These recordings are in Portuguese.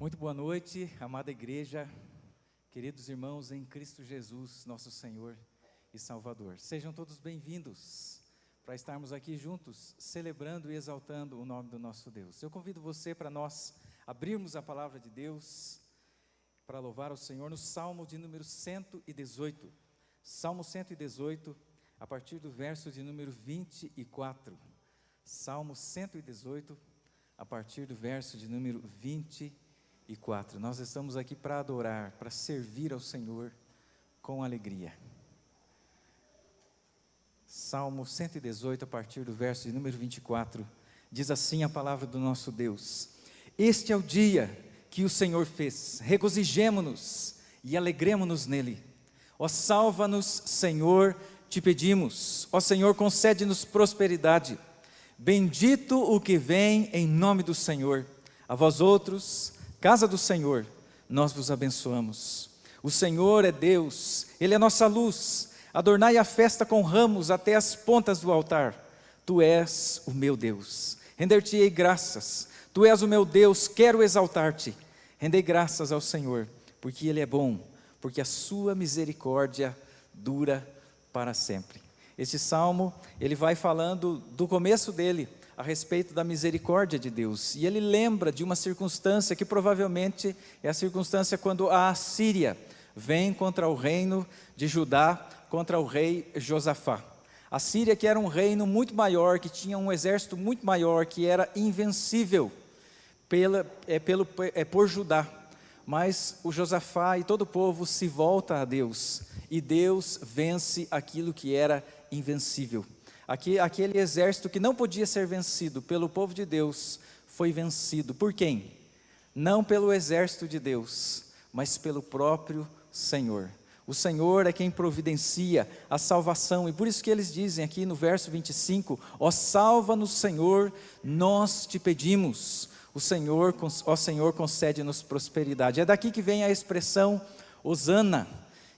Muito boa noite, amada igreja, queridos irmãos em Cristo Jesus, nosso Senhor e Salvador. Sejam todos bem-vindos para estarmos aqui juntos, celebrando e exaltando o nome do nosso Deus. Eu convido você para nós abrirmos a palavra de Deus, para louvar ao Senhor no Salmo de número 118. Salmo 118, a partir do verso de número 24. Salmo 118, a partir do verso de número 24. Nós estamos aqui para adorar, para servir ao Senhor com alegria. Salmo 118, a partir do verso de número 24, diz assim a palavra do nosso Deus: Este é o dia que o Senhor fez, regozijemo-nos e alegremo-nos nele. Ó salva-nos, Senhor, te pedimos. Ó Senhor, concede-nos prosperidade. Bendito o que vem em nome do Senhor. A vós outros, casa do Senhor, nós vos abençoamos. O Senhor é Deus, Ele é nossa luz. Adornai a festa com ramos até as pontas do altar. Tu és o meu Deus. Render-te-ei graças. Tu és o meu Deus, quero exaltar-te. Rendei graças ao Senhor, porque Ele é bom, porque a sua misericórdia dura para sempre. Este salmo, ele vai falando do começo dele, a respeito da misericórdia de Deus, e ele lembra de uma circunstância que provavelmente é a circunstância quando a Assíria vem contra o reino de Judá, contra o rei Josafá. A Síria, que era um reino muito maior, que tinha um exército muito maior, que era invencível por Judá, mas o Josafá e todo o povo se volta a Deus, e Deus vence aquilo que era invencível. Aquele exército que não podia ser vencido pelo povo de Deus, foi vencido. Por quem? Não pelo exército de Deus, mas pelo próprio Senhor. O Senhor é quem providencia a salvação, e por isso que eles dizem aqui no verso 25, ó salva-nos Senhor, nós te pedimos. O Senhor, ó Senhor, concede-nos prosperidade. É daqui que vem a expressão Hosana,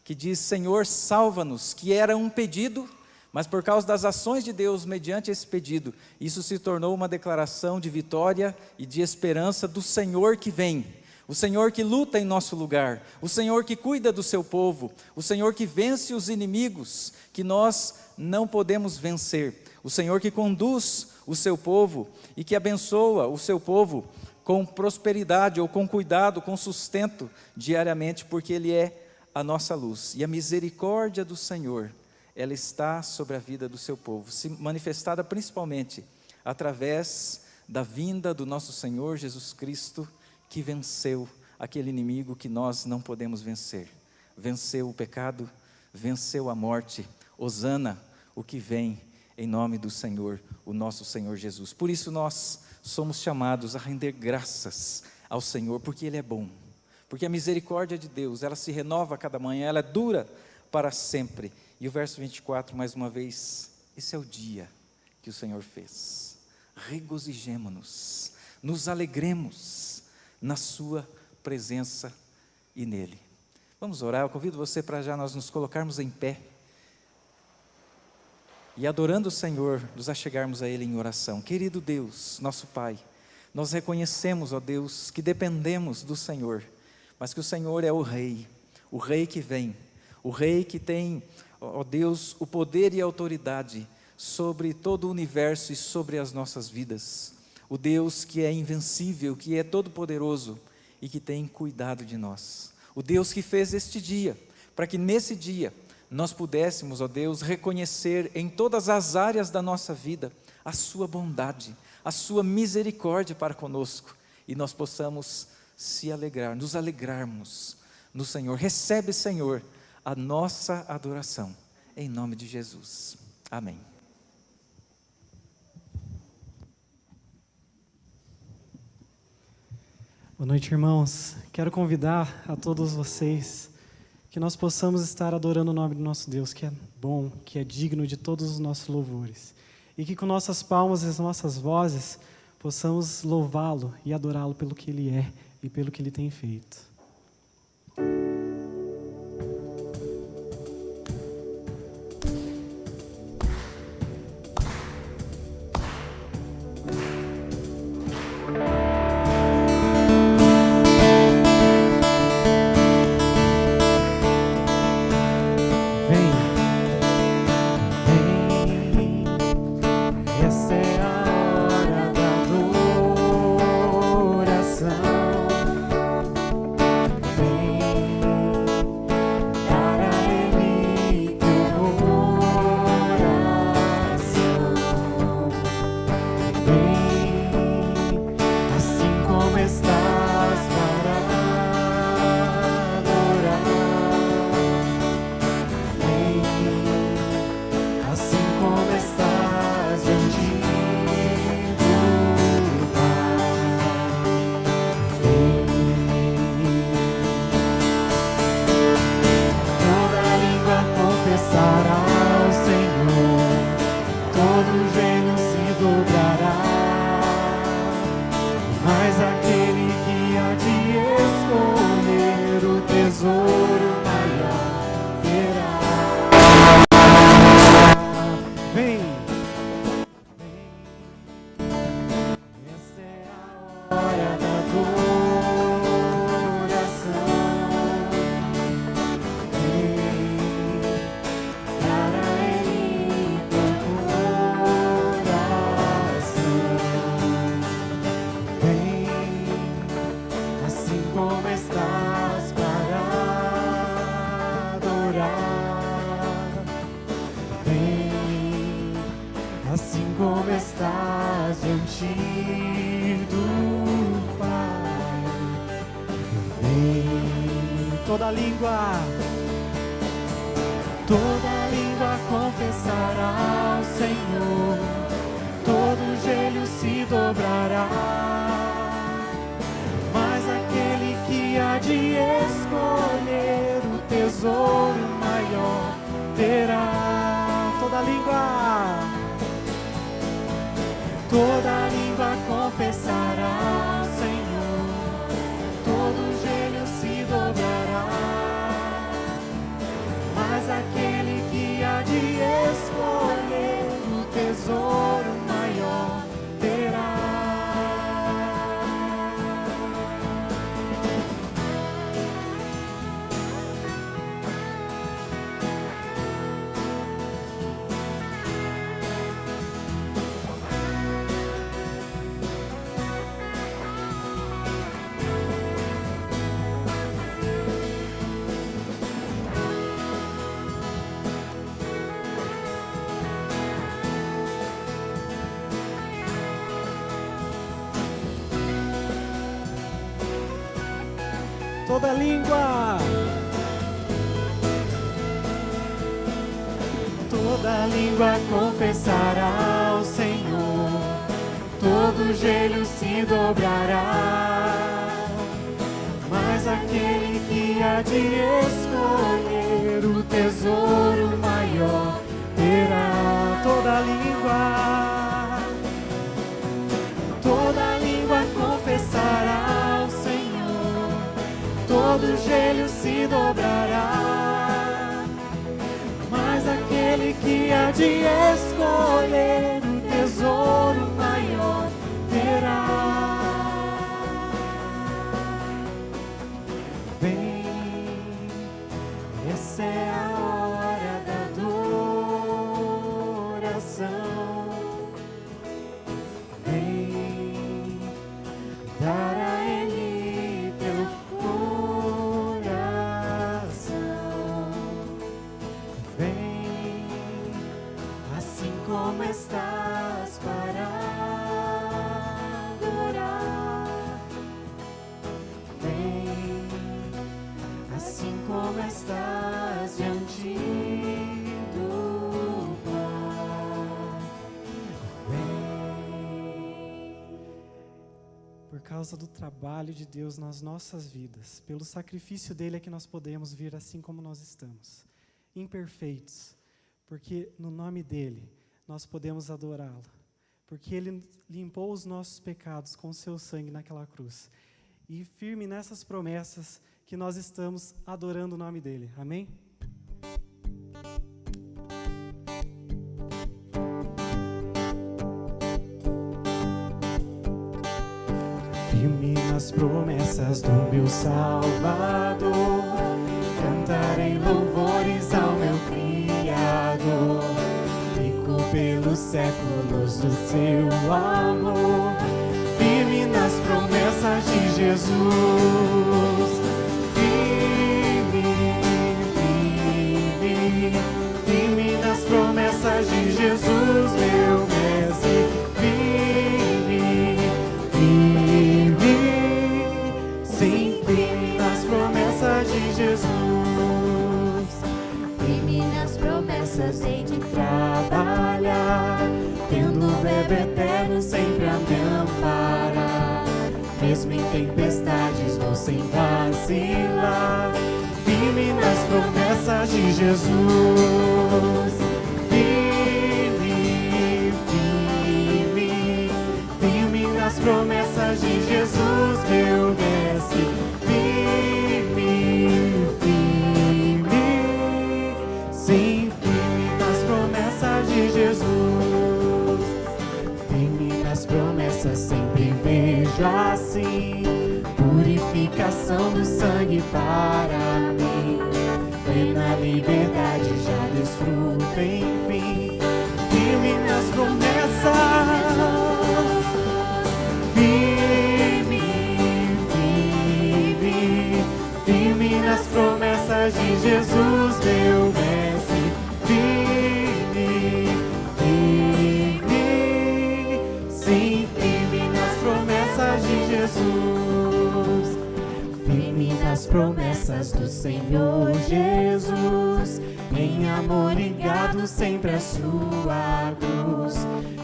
que diz Senhor, salva-nos, que era um pedido, mas por causa das ações de Deus mediante esse pedido, isso se tornou uma declaração de vitória e de esperança do Senhor que vem, o Senhor que luta em nosso lugar, o Senhor que cuida do seu povo, o Senhor que vence os inimigos que nós não podemos vencer, o Senhor que conduz o seu povo e que abençoa o seu povo com prosperidade ou com cuidado, com sustento diariamente, porque Ele é a nossa luz. E a misericórdia do Senhor, ela está sobre a vida do seu povo, se manifestada principalmente através da vinda do nosso Senhor Jesus Cristo, que venceu aquele inimigo que nós não podemos vencer. Venceu o pecado, venceu a morte. Hosana, o que vem em nome do Senhor, o nosso Senhor Jesus. Por isso nós somos chamados a render graças ao Senhor, porque Ele é bom. Porque a misericórdia de Deus, ela se renova a cada manhã, ela dura para sempre. E o verso 24, mais uma vez, esse é o dia que o Senhor fez. Regozijemo-nos, nos alegremos na sua presença e nele. Vamos orar, eu convido você para já nós nos colocarmos em pé e adorando o Senhor, nos achegarmos a Ele em oração. Querido Deus, nosso Pai, nós reconhecemos, ó Deus, que dependemos do Senhor, mas que o Senhor é o Rei que vem, o Rei que tem, ó Deus, o poder e a autoridade sobre todo o universo e sobre as nossas vidas. O Deus que é invencível, que é todo-poderoso e que tem cuidado de nós. O Deus que fez este dia, para que nesse dia nós pudéssemos, ó Deus, reconhecer em todas as áreas da nossa vida a sua bondade, a sua misericórdia para conosco, e nós possamos se alegrar, nos alegrarmos no Senhor. Recebe, Senhor, a nossa adoração, em nome de Jesus. Amém. Boa noite, irmãos. Quero convidar a todos vocês que nós possamos estar adorando o nome do nosso Deus, que é bom, que é digno de todos os nossos louvores. E que com nossas palmas e as nossas vozes possamos louvá-lo e adorá-lo pelo que Ele é e pelo que Ele tem feito. Essa é a hora da adoração. Toda língua confessará ao Senhor, todo joelho se dobrará, mas aquele que há de escolher o tesouro maior terá. Toda língua confessará ao Senhor, todo joelho se dobrará, mas aquele que há de escolher o tesouro maior terá. Toda língua confessará ao Senhor, todo joelho se dobrará, mas aquele que há de escolher o tesouro maior terá. Toda língua confessará ao Senhor, todo joelho se dobrará, mas aquele que há de escolher o tesouro maior terá. Vem, essa é a hora da adoração. Vem dar a Ele teu coração. Vem, assim como estás para adorar. Vem, assim como estás diante do Pai. Vem. Por causa do trabalho de Deus nas nossas vidas, pelo sacrifício dele é que nós podemos vir assim como nós estamos, imperfeitos, porque no nome dele nós podemos adorá-lo, porque ele limpou os nossos pecados com o seu sangue naquela cruz. E firme nessas promessas que nós estamos adorando o nome dele. Amém? Firme nas promessas do meu Salvador, cantarei louvores ao meu Criador, e pelos séculos do teu amor, firme nas promessas de Jesus. Firme, firme, firme nas promessas de Jesus, meu mestre. Firme, firme, sim, firme nas promessas de Jesus. Firme nas promessas hei de trabalhar, tendo o verbo eterno sempre a me amparar. Mesmo em tempestades vou sem vacilar, firme nas promessas de Jesus. Firme, firme, firme nas promessas de Jesus, meu mestre. Firme, firme, sim, firme nas promessas de Jesus. Firme nas promessas sempre vejo assim, purificação do sangue para mim. Plena liberdade já desfruto enfim, firme nas promessas. Firme, firme, firme nas promessas de Jesus, meu mestre. Firme, firme, sim, firme nas promessas de Jesus. Firme nas promessas do Senhor Jesus, em amor ligado sempre à sua cruz.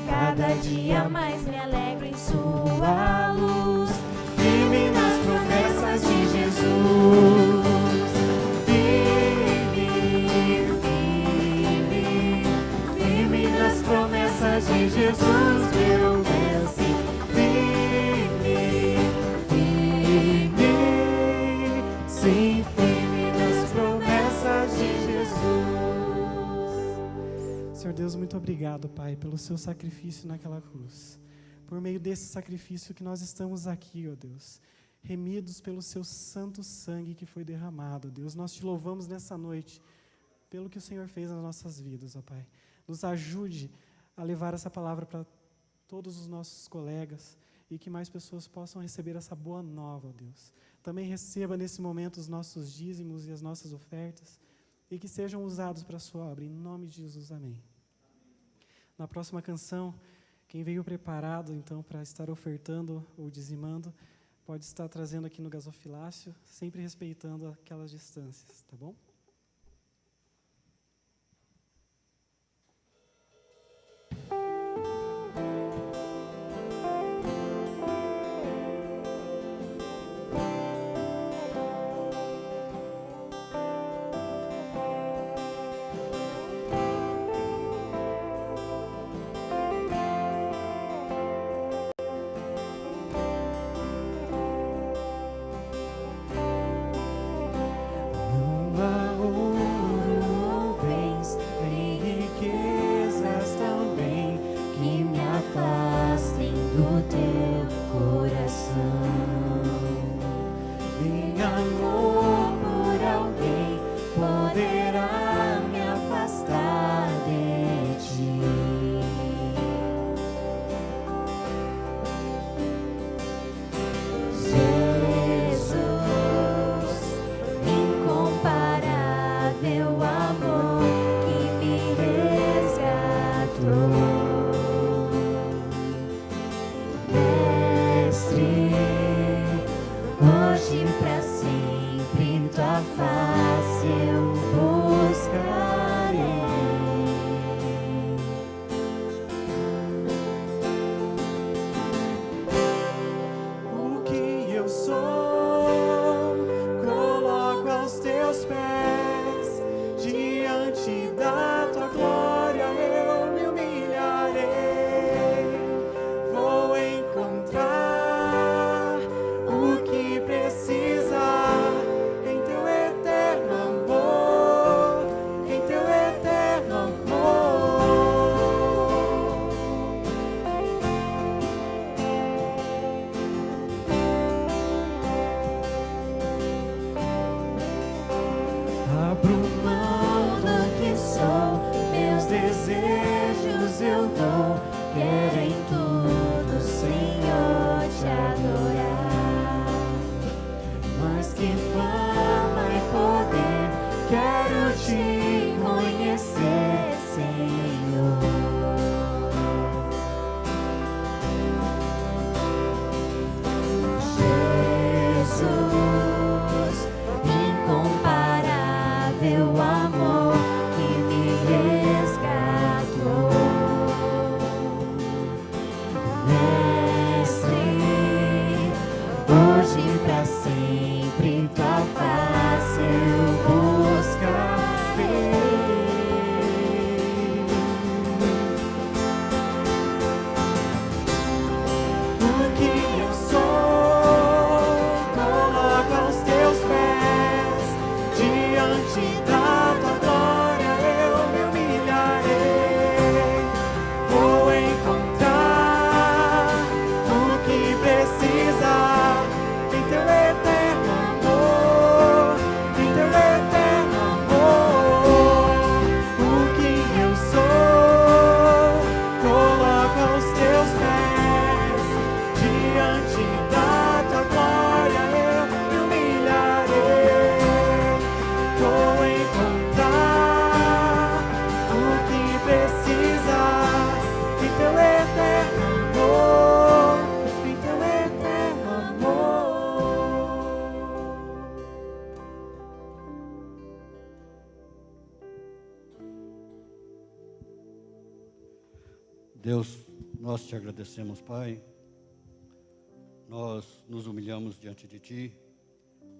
Cada dia mais me alegro em sua luz. Firme nas promessas de Jesus. Firme, firme, firme nas promessas de Jesus, meu mestre. Firme, firme, sim, firme nas promessas de Jesus. Senhor Deus, muito obrigado, Pai, pelo seu sacrifício naquela cruz. Por meio desse sacrifício que nós estamos aqui, ó Deus, remidos pelo seu santo sangue que foi derramado, Deus. Nós te louvamos nessa noite pelo que o Senhor fez nas nossas vidas, ó Pai. Nos ajude a levar essa palavra para todos os nossos colegas e que mais pessoas possam receber essa boa nova, ó Deus. Também receba nesse momento os nossos dízimos e as nossas ofertas e que sejam usados para a sua obra. Em nome de Jesus, amém. Na próxima canção, quem veio preparado, então, para estar ofertando ou dizimando, pode estar trazendo aqui no gasofilácio, sempre respeitando aquelas distâncias, tá bom? Não há Nós te agradecemos, Pai. Nós nos humilhamos diante de Ti,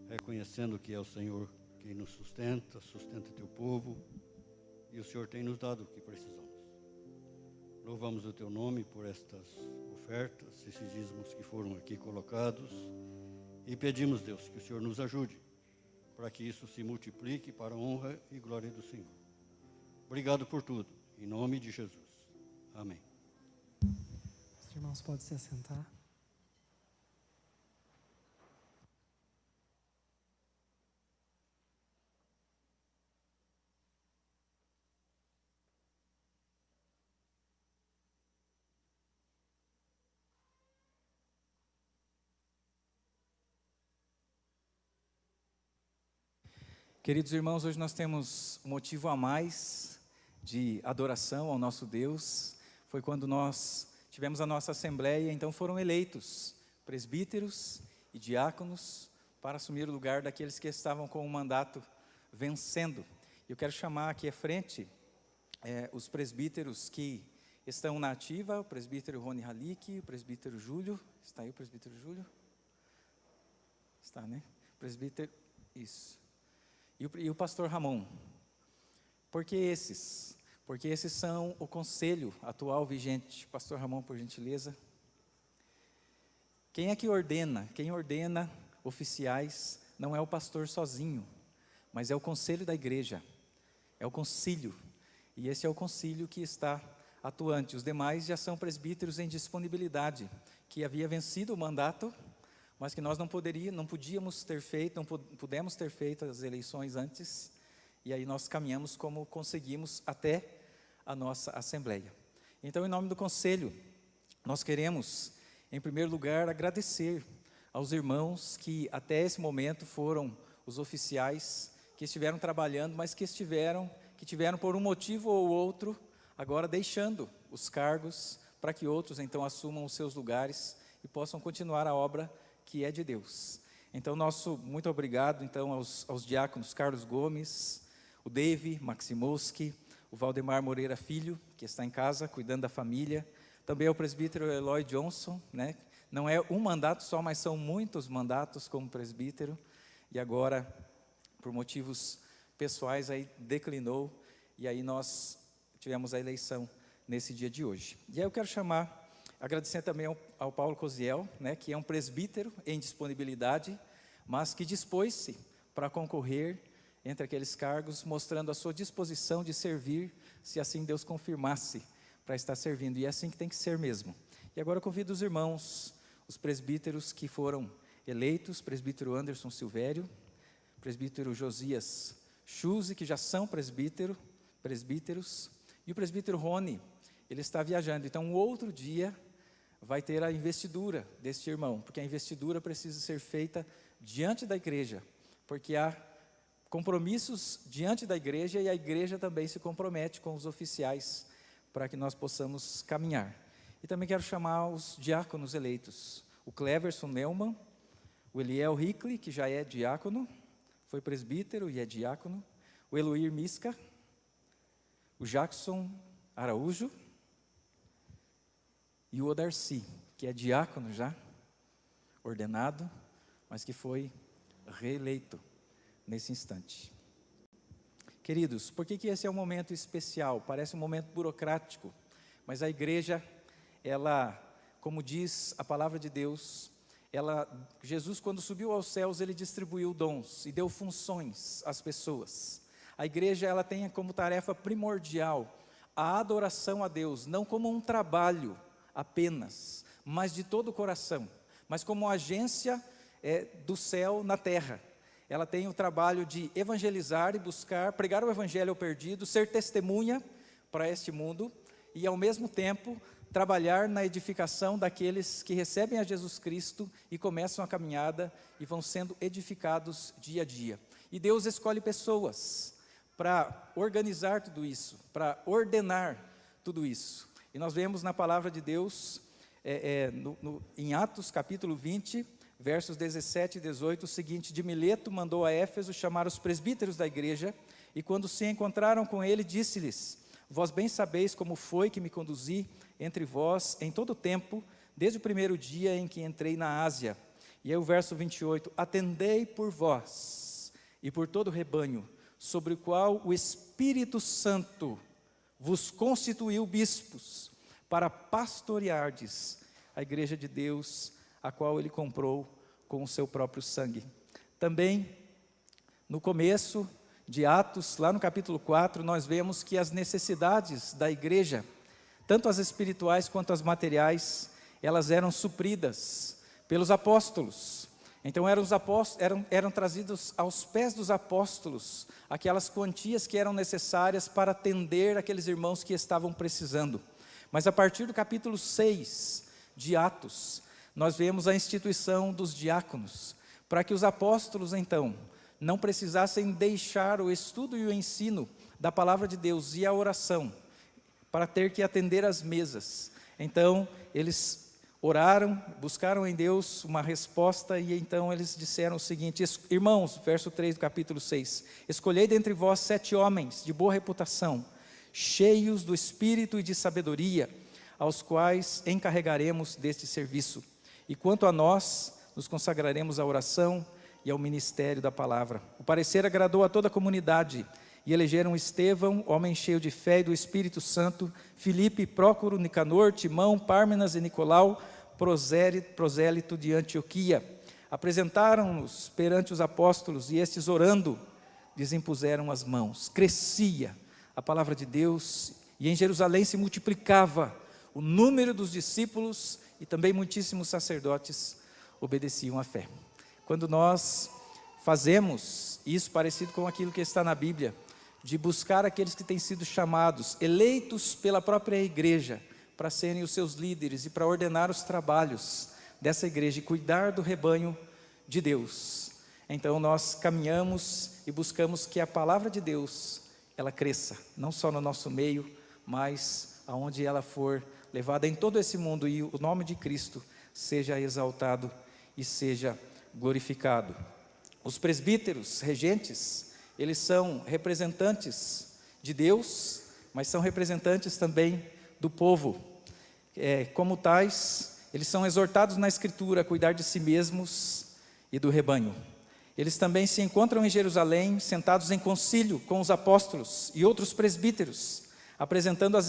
reconhecendo que é o Senhor quem nos sustenta teu povo, e o Senhor tem nos dado o que precisamos. Louvamos o Teu nome por estas ofertas, esses dízimos que foram aqui colocados, e pedimos, Deus, que o Senhor nos ajude, para que isso se multiplique para a honra e glória do Senhor. Obrigado por tudo, em nome de Jesus. Amém. Os irmãos podem se assentar. Queridos irmãos, hoje nós temos um motivo a mais de adoração ao nosso Deus. Foi quando nós tivemos a nossa assembleia, então foram eleitos presbíteros e diáconos para assumir o lugar daqueles que estavam com o mandato vencendo. Eu quero chamar aqui à frente os presbíteros que estão na ativa, o presbítero Rony Halick, o presbítero Júlio. Está aí o presbítero Júlio? Está, né? Presbítero, isso. E o pastor Ramon. Por que esses? Porque esses são o conselho atual vigente. Pastor Ramon, por gentileza. Quem é que ordena? Quem ordena oficiais não é o pastor sozinho, mas é o conselho da igreja. É o concílio. E esse é o concílio que está atuante. Os demais já são presbíteros em disponibilidade, que havia vencido o mandato, mas que nós não podíamos ter feito, não pudemos ter feito as eleições antes, e aí nós caminhamos como conseguimos até a nossa assembleia. Então, em nome do conselho, nós queremos, em primeiro lugar, agradecer aos irmãos que até esse momento foram os oficiais que estiveram trabalhando, mas que tiveram por um motivo ou outro, agora deixando os cargos para que outros então assumam os seus lugares e possam continuar a obra que é de Deus. Então, muito obrigado então aos diáconos Carlos Gomes, o Dave Maximowski, o Valdemar Moreira Filho, que está em casa cuidando da família, também ao presbítero Eloy Johnson, né? Não é um mandato só, mas são muitos mandatos como presbítero, e agora, por motivos pessoais, aí declinou, e aí nós tivemos a eleição nesse dia de hoje. E aí eu quero agradecer também ao Paulo Cosiel, né, que é um presbítero em disponibilidade, mas que dispôs-se para concorrer entre aqueles cargos, mostrando a sua disposição de servir, se assim Deus confirmasse para estar servindo, e é assim que tem que ser mesmo. E agora eu convido os irmãos, os presbíteros que foram eleitos, presbítero Anderson Silvério, presbítero Josias Chuse, que já são presbíteros, e o presbítero Rony, ele está viajando, então um outro dia vai ter a investidura deste irmão, porque a investidura precisa ser feita diante da igreja, porque há compromissos diante da igreja, e a igreja também se compromete com os oficiais, para que nós possamos caminhar. E também quero chamar os diáconos eleitos, o Cleverson Neumann, o Eliel Hickley, que já é diácono, foi presbítero e é diácono, o Eloir Misca, o Jackson Araújo, e o Odarci, que é diácono já, ordenado, mas que foi reeleito nesse instante. Queridos, por que esse é um momento especial? Parece um momento burocrático, mas a igreja, ela, como diz a palavra de Deus, Jesus, quando subiu aos céus, ele distribuiu dons e deu funções às pessoas. A igreja, ela tem como tarefa primordial a adoração a Deus, não como um trabalho apenas, mas de todo o coração, mas como agência do céu na terra. Ela tem o trabalho de evangelizar e buscar, pregar o evangelho ao perdido, ser testemunha para este mundo e ao mesmo tempo trabalhar na edificação daqueles que recebem a Jesus Cristo e começam a caminhada e vão sendo edificados dia a dia. E Deus escolhe pessoas para organizar tudo isso, para ordenar tudo isso. E nós vemos na palavra de Deus, em Atos capítulo 20, versos 17 e 18, o seguinte: de Mileto mandou a Éfeso chamar os presbíteros da igreja, e quando se encontraram com ele, disse-lhes: Vós bem sabeis como foi que me conduzi entre vós em todo o tempo, desde o primeiro dia em que entrei na Ásia. E aí o verso 28, atendei por vós e por todo o rebanho, sobre o qual o Espírito Santo vos constituiu bispos, para pastoreardes a igreja de Deus, a qual ele comprou com o seu próprio sangue. Também, no começo de Atos, lá no capítulo 4, nós vemos que as necessidades da igreja, tanto as espirituais quanto as materiais, elas eram supridas pelos apóstolos. Então eram trazidos aos pés dos apóstolos aquelas quantias que eram necessárias para atender aqueles irmãos que estavam precisando. Mas a partir do capítulo 6 de Atos, nós vemos a instituição dos diáconos, para que os apóstolos então não precisassem deixar o estudo e o ensino da palavra de Deus e a oração, para ter que atender às mesas. Então eles oraram, buscaram em Deus uma resposta, e então eles disseram o seguinte: irmãos, verso 3 do capítulo 6, escolhei dentre vós 7 homens de boa reputação, cheios do Espírito e de sabedoria, aos quais encarregaremos deste serviço. E quanto a nós, nos consagraremos à oração e ao ministério da palavra. O parecer agradou a toda a comunidade, e elegeram Estevão, homem cheio de fé e do Espírito Santo, Filipe, Prócoro, Nicanor, Timão, Pármenas e Nicolau, prosélito de Antioquia. Apresentaram-nos perante os apóstolos, e estes, orando, lhes impuseram as mãos. Crescia a palavra de Deus, e em Jerusalém se multiplicava o número dos discípulos, e também muitíssimos sacerdotes obedeciam à fé. Quando nós fazemos isso parecido com aquilo que está na Bíblia, de buscar aqueles que têm sido chamados, eleitos pela própria igreja, para serem os seus líderes e para ordenar os trabalhos dessa igreja e cuidar do rebanho de Deus, então nós caminhamos e buscamos que a palavra de Deus, ela cresça, não só no nosso meio, mas aonde ela for levada em todo esse mundo, e o nome de Cristo seja exaltado e seja glorificado. Os presbíteros, regentes, eles são representantes de Deus, mas são representantes também do povo. Como tais, eles são exortados na Escritura a cuidar de si mesmos e do rebanho. Eles também se encontram em Jerusalém, sentados em concílio com os apóstolos e outros presbíteros, representando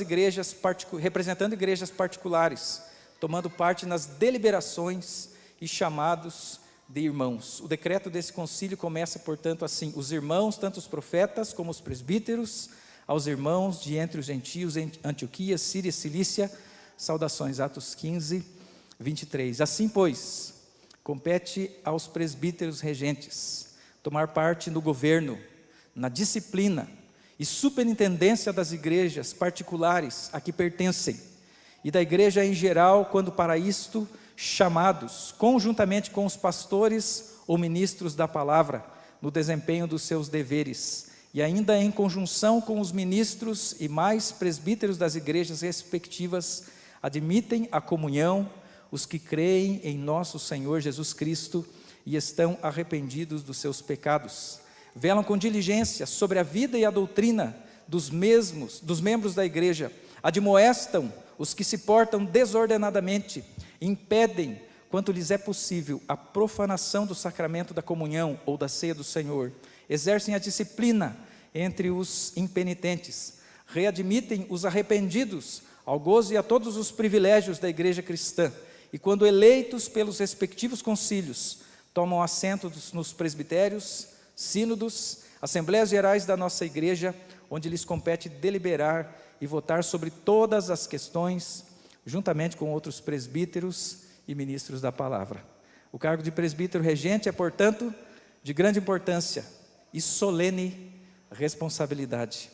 igrejas particulares, tomando parte nas deliberações e chamados de irmãos. O decreto desse concílio começa, portanto, assim: os irmãos, tanto os profetas como os presbíteros, aos irmãos de entre os gentios em Antioquia, Síria e Cilícia, saudações. Atos 15, 23. Assim, pois, compete aos presbíteros regentes tomar parte no governo, na disciplina e superintendência das igrejas particulares a que pertencem, e da igreja em geral, quando para isto chamados, conjuntamente com os pastores ou ministros da palavra, no desempenho dos seus deveres, e ainda em conjunção com os ministros e mais presbíteros das igrejas respectivas, admitem a comunhão os que creem em nosso Senhor Jesus Cristo e estão arrependidos dos seus pecados. Velam com diligência sobre a vida e a doutrina dos membros da igreja, admoestam os que se portam desordenadamente, impedem, quanto lhes é possível, a profanação do sacramento da comunhão ou da ceia do Senhor, exercem a disciplina entre os impenitentes, readmitem os arrependidos ao gozo e a todos os privilégios da igreja cristã, e quando eleitos pelos respectivos concílios, tomam assento nos presbitérios, sínodos, assembleias gerais da nossa igreja, onde lhes compete deliberar e votar sobre todas as questões, juntamente com outros presbíteros e ministros da palavra. O cargo de presbítero regente é, portanto, de grande importância e solene responsabilidade.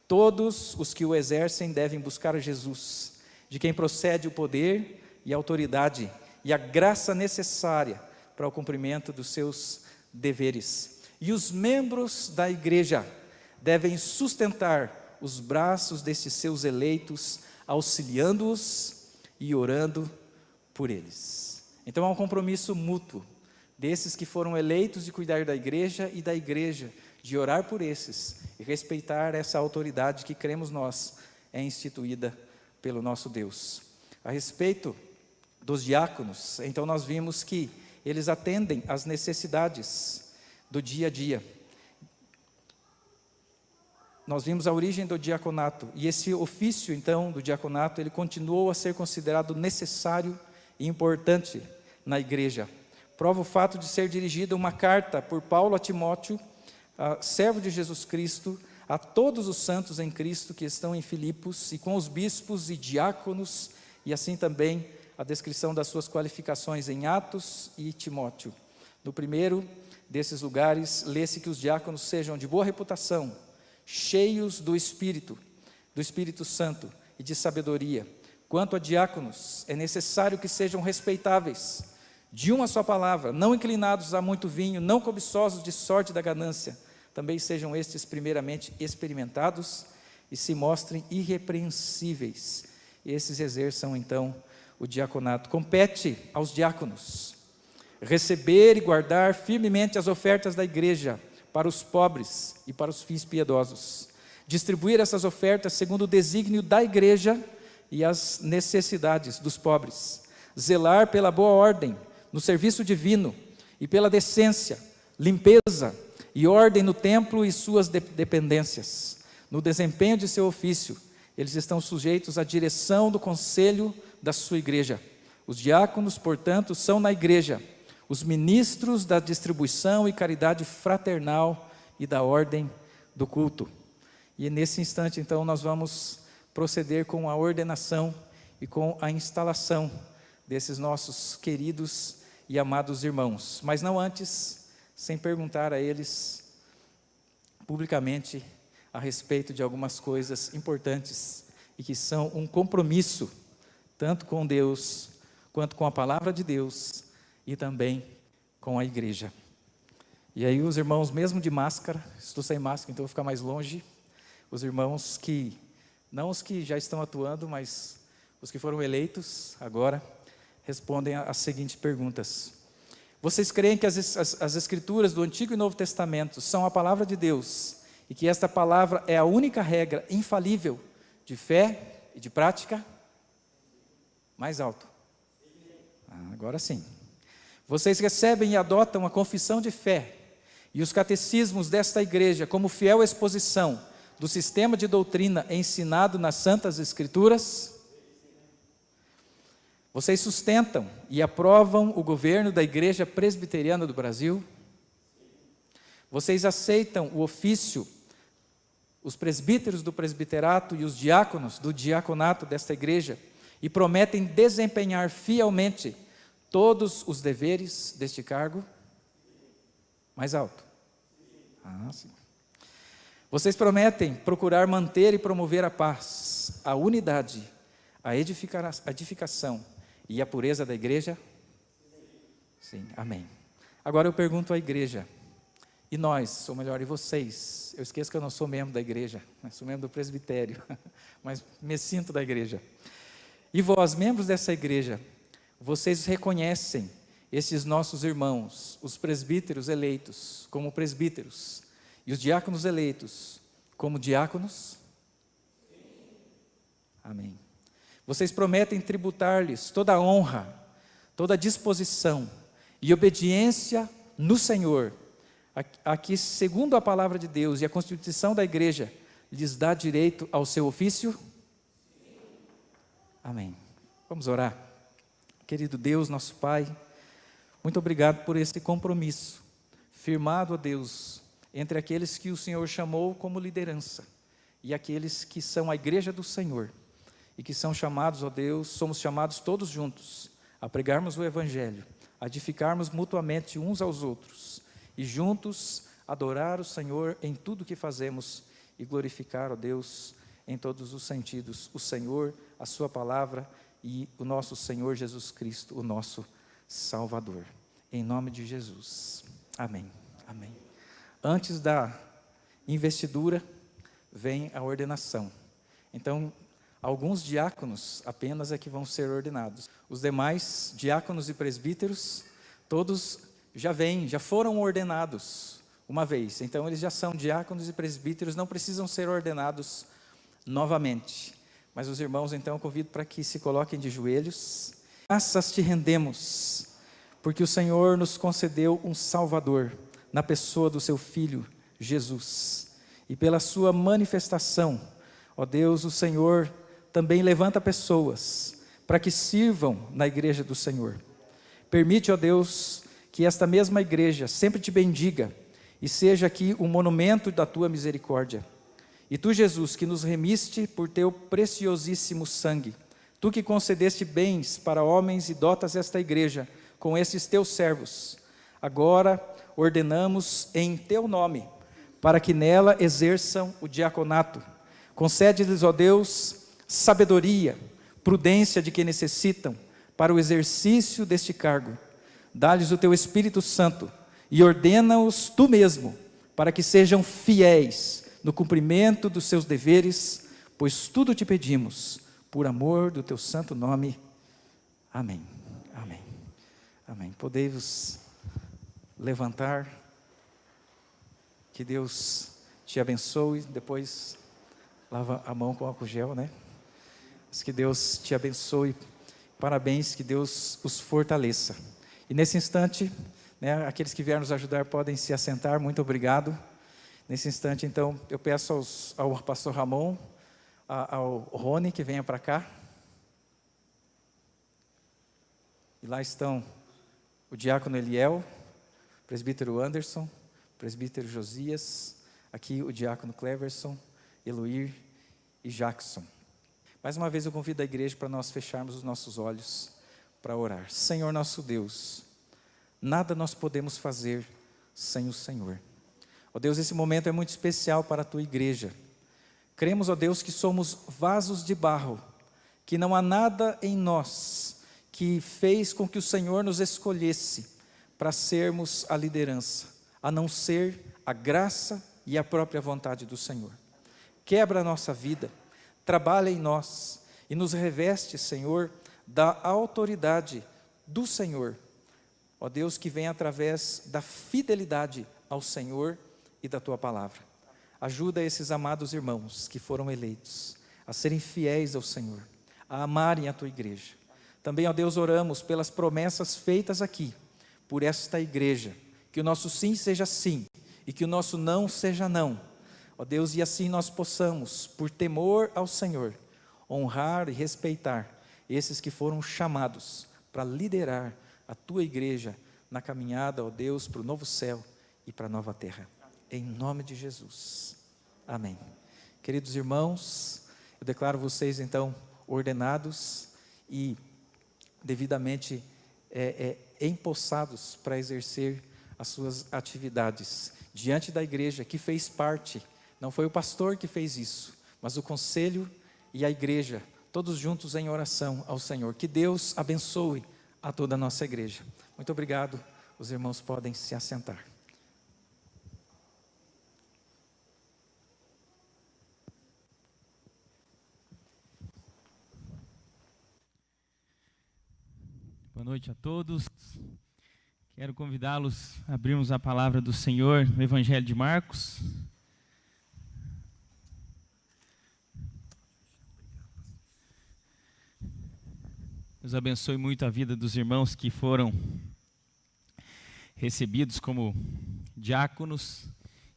Todos os que o exercem devem buscar a Jesus, de quem procede o poder e a autoridade e a graça necessária para o cumprimento dos seus deveres. E os membros da igreja devem sustentar os braços destes seus eleitos, auxiliando-os e orando por eles. Então há um compromisso mútuo desses que foram eleitos de cuidar da igreja e da igreja de orar por esses e respeitar essa autoridade que cremos nós é instituída pelo nosso Deus. A respeito dos diáconos, então nós vimos que eles atendem às necessidades do dia a dia. Nós vimos a origem do diaconato, e esse ofício, então, do diaconato, ele continuou a ser considerado necessário e importante na igreja. Prova o fato de ser dirigida uma carta por Paulo a Timóteo, servo de Jesus Cristo, a todos os santos em Cristo que estão em Filipos, e com os bispos e diáconos, e assim também a descrição das suas qualificações em Atos e Timóteo. No primeiro desses lugares, lê-se que os diáconos sejam de boa reputação, cheios do Espírito Santo e de sabedoria. Quanto a diáconos, é necessário que sejam respeitáveis, de uma só palavra, não inclinados a muito vinho, não cobiçosos de sorte da ganância. Também sejam estes primeiramente experimentados e se mostrem irrepreensíveis. Esses exerçam então o diaconato. Compete aos diáconos receber e guardar firmemente as ofertas da igreja para os pobres e para os fins piedosos, distribuir essas ofertas segundo o desígnio da igreja e as necessidades dos pobres, zelar pela boa ordem no serviço divino e pela decência, limpeza e ordem no templo e suas dependências. No desempenho de seu ofício, eles estão sujeitos à direção do conselho da sua igreja. Os diáconos, portanto, são na igreja os ministros da distribuição e caridade fraternal e da ordem do culto. E nesse instante, então, nós vamos proceder com a ordenação e com a instalação desses nossos queridos e amados irmãos. Mas não antes, sem perguntar a eles publicamente a respeito de algumas coisas importantes e que são um compromisso, tanto com Deus, quanto com a palavra de Deus, e também com a igreja. E aí os irmãos, mesmo de máscara, estou sem máscara, então vou ficar mais longe, os irmãos que, não os que já estão atuando, mas os que foram eleitos agora, respondem as seguintes perguntas. Vocês creem que as escrituras do Antigo e Novo Testamento são a palavra de Deus, e que esta palavra é a única regra infalível de fé e de prática? Mais alto. Agora sim. Vocês recebem e adotam a confissão de fé e os catecismos desta igreja como fiel exposição do sistema de doutrina ensinado nas Santas Escrituras? Vocês sustentam e aprovam o governo da Igreja Presbiteriana do Brasil? Vocês aceitam o ofício, os presbíteros do presbiterato e os diáconos do diaconato desta igreja e prometem desempenhar fielmente todos os deveres deste cargo? Mais alto. Sim. Vocês prometem procurar manter e promover a paz, a unidade, a edificação e a pureza da igreja? Sim, amém. Agora eu pergunto à igreja, e nós, ou melhor, e vocês? Eu esqueço que eu não sou membro da igreja, sou membro do presbitério, mas me sinto da igreja. E vós, membros dessa igreja, vocês reconhecem esses nossos irmãos, os presbíteros eleitos, como presbíteros, e os diáconos eleitos, como diáconos? Amém. Vocês prometem tributar-lhes toda a honra, toda a disposição e obediência no Senhor, a que, segundo a palavra de Deus e a constituição da igreja, lhes dá direito ao seu ofício? Amém. Vamos orar. Querido Deus, nosso Pai, muito obrigado por esse compromisso, firmado, ó Deus, entre aqueles que o Senhor chamou como liderança e aqueles que são a igreja do Senhor e que são chamados, ó Deus, somos chamados todos juntos a pregarmos o Evangelho, a edificarmos mutuamente uns aos outros e juntos adorar o Senhor em tudo que fazemos e glorificar, ó Deus, em todos os sentidos, o Senhor, a sua palavra e o nosso Senhor Jesus Cristo, o nosso Salvador. Em nome de Jesus. Amém. Amém. Antes da investidura, vem a ordenação. Então, alguns diáconos apenas é que vão ser ordenados. Os demais diáconos e presbíteros, todos já foram ordenados uma vez. Então, eles já são diáconos e presbíteros, não precisam ser ordenados novamente. Mas os irmãos, então, eu convido para que se coloquem de joelhos. Graças te rendemos, porque o Senhor nos concedeu um Salvador, na pessoa do seu Filho, Jesus. E pela sua manifestação, ó Deus, o Senhor também levanta pessoas para que sirvam na igreja do Senhor. Permite, ó Deus, que esta mesma igreja sempre te bendiga e seja aqui um monumento da tua misericórdia. E tu, Jesus, que nos remiste por teu preciosíssimo sangue, tu que concedeste bens para homens e dotas esta igreja com estes teus servos, agora ordenamos em teu nome, para que nela exerçam o diaconato. Concede-lhes, ó Deus, sabedoria, prudência de que necessitam para o exercício deste cargo. Dá-lhes o teu Espírito Santo e ordena-os tu mesmo, para que sejam fiéis no cumprimento dos seus deveres, pois tudo te pedimos, por amor do teu santo nome. Amém. Amém. Amém. Podei-vos levantar. Que Deus te abençoe. Depois lava a mão com álcool gel, né? Mas que Deus te abençoe. Parabéns, que Deus os fortaleça. E nesse instante, né, aqueles que vieram nos ajudar podem se assentar. Muito obrigado. Nesse instante, então, eu peço ao pastor Ramon, ao Rony, que venha para cá. E lá estão o diácono Eliel, o presbítero Anderson, o presbítero Josias, aqui o diácono Cleverson, Eloir e Jackson. Mais uma vez eu convido a igreja para nós fecharmos os nossos olhos para orar. Senhor nosso Deus, nada nós podemos fazer sem o Senhor. Ó Deus, esse momento é muito especial para a tua igreja. Cremos, ó Deus, que somos vasos de barro, que não há nada em nós que fez com que o Senhor nos escolhesse para sermos a liderança, a não ser a graça e a própria vontade do Senhor. Quebra a nossa vida, trabalha em nós e nos reveste, Senhor, da autoridade do Senhor. Ó Deus, que vem através da fidelidade ao Senhor e da tua palavra. Ajuda esses amados irmãos que foram eleitos a serem fiéis ao Senhor, a amarem a tua igreja. Também, ó Deus, oramos pelas promessas feitas aqui, por esta igreja, que o nosso sim seja sim, e que o nosso não seja não. Ó Deus, e assim nós possamos, por temor ao Senhor, honrar e respeitar esses que foram chamados para liderar a tua igreja na caminhada, ó Deus, para o novo céu e para a nova terra. Em nome de Jesus. Amém. Queridos irmãos, eu declaro vocês então ordenados e devidamente empossados para exercer as suas atividades diante da igreja que fez parte. Não foi o pastor que fez isso, mas o conselho e a igreja, todos juntos em oração ao Senhor. Que Deus abençoe a toda a nossa igreja. Muito obrigado. Os irmãos podem se assentar. Boa noite a todos. Quero convidá-los a abrirmos a palavra do Senhor no Evangelho de Marcos. Deus abençoe muito a vida dos irmãos que foram recebidos como diáconos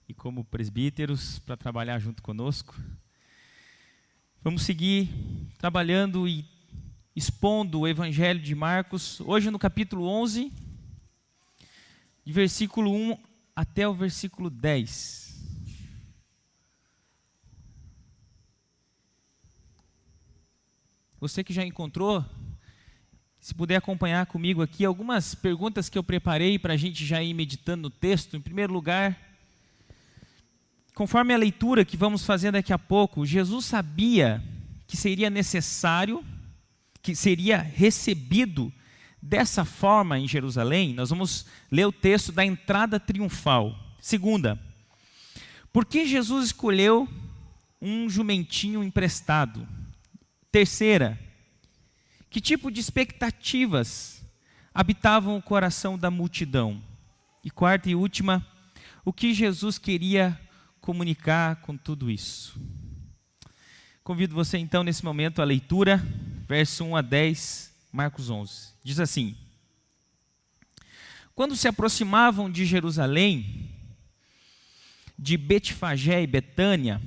e como presbíteros para trabalhar junto conosco. Vamos seguir trabalhando e expondo o Evangelho de Marcos, hoje no capítulo 11, de versículo 1 até o versículo 10. Você que já encontrou, se puder acompanhar comigo aqui, algumas perguntas que eu preparei para a gente já ir meditando no texto. Em primeiro lugar, conforme a leitura que vamos fazer daqui a pouco, Jesus sabia que seria necessário, que seria recebido dessa forma em Jerusalém. Nós vamos ler o texto da entrada triunfal. Segunda, por que Jesus escolheu um jumentinho emprestado? Terceira, que tipo de expectativas habitavam o coração da multidão? E quarta e última, o que Jesus queria comunicar com tudo isso? Convido você então nesse momento à leitura, verso 1 a 10, Marcos 11. Diz assim: Quando se aproximavam de Jerusalém, de Betfagé e Betânia,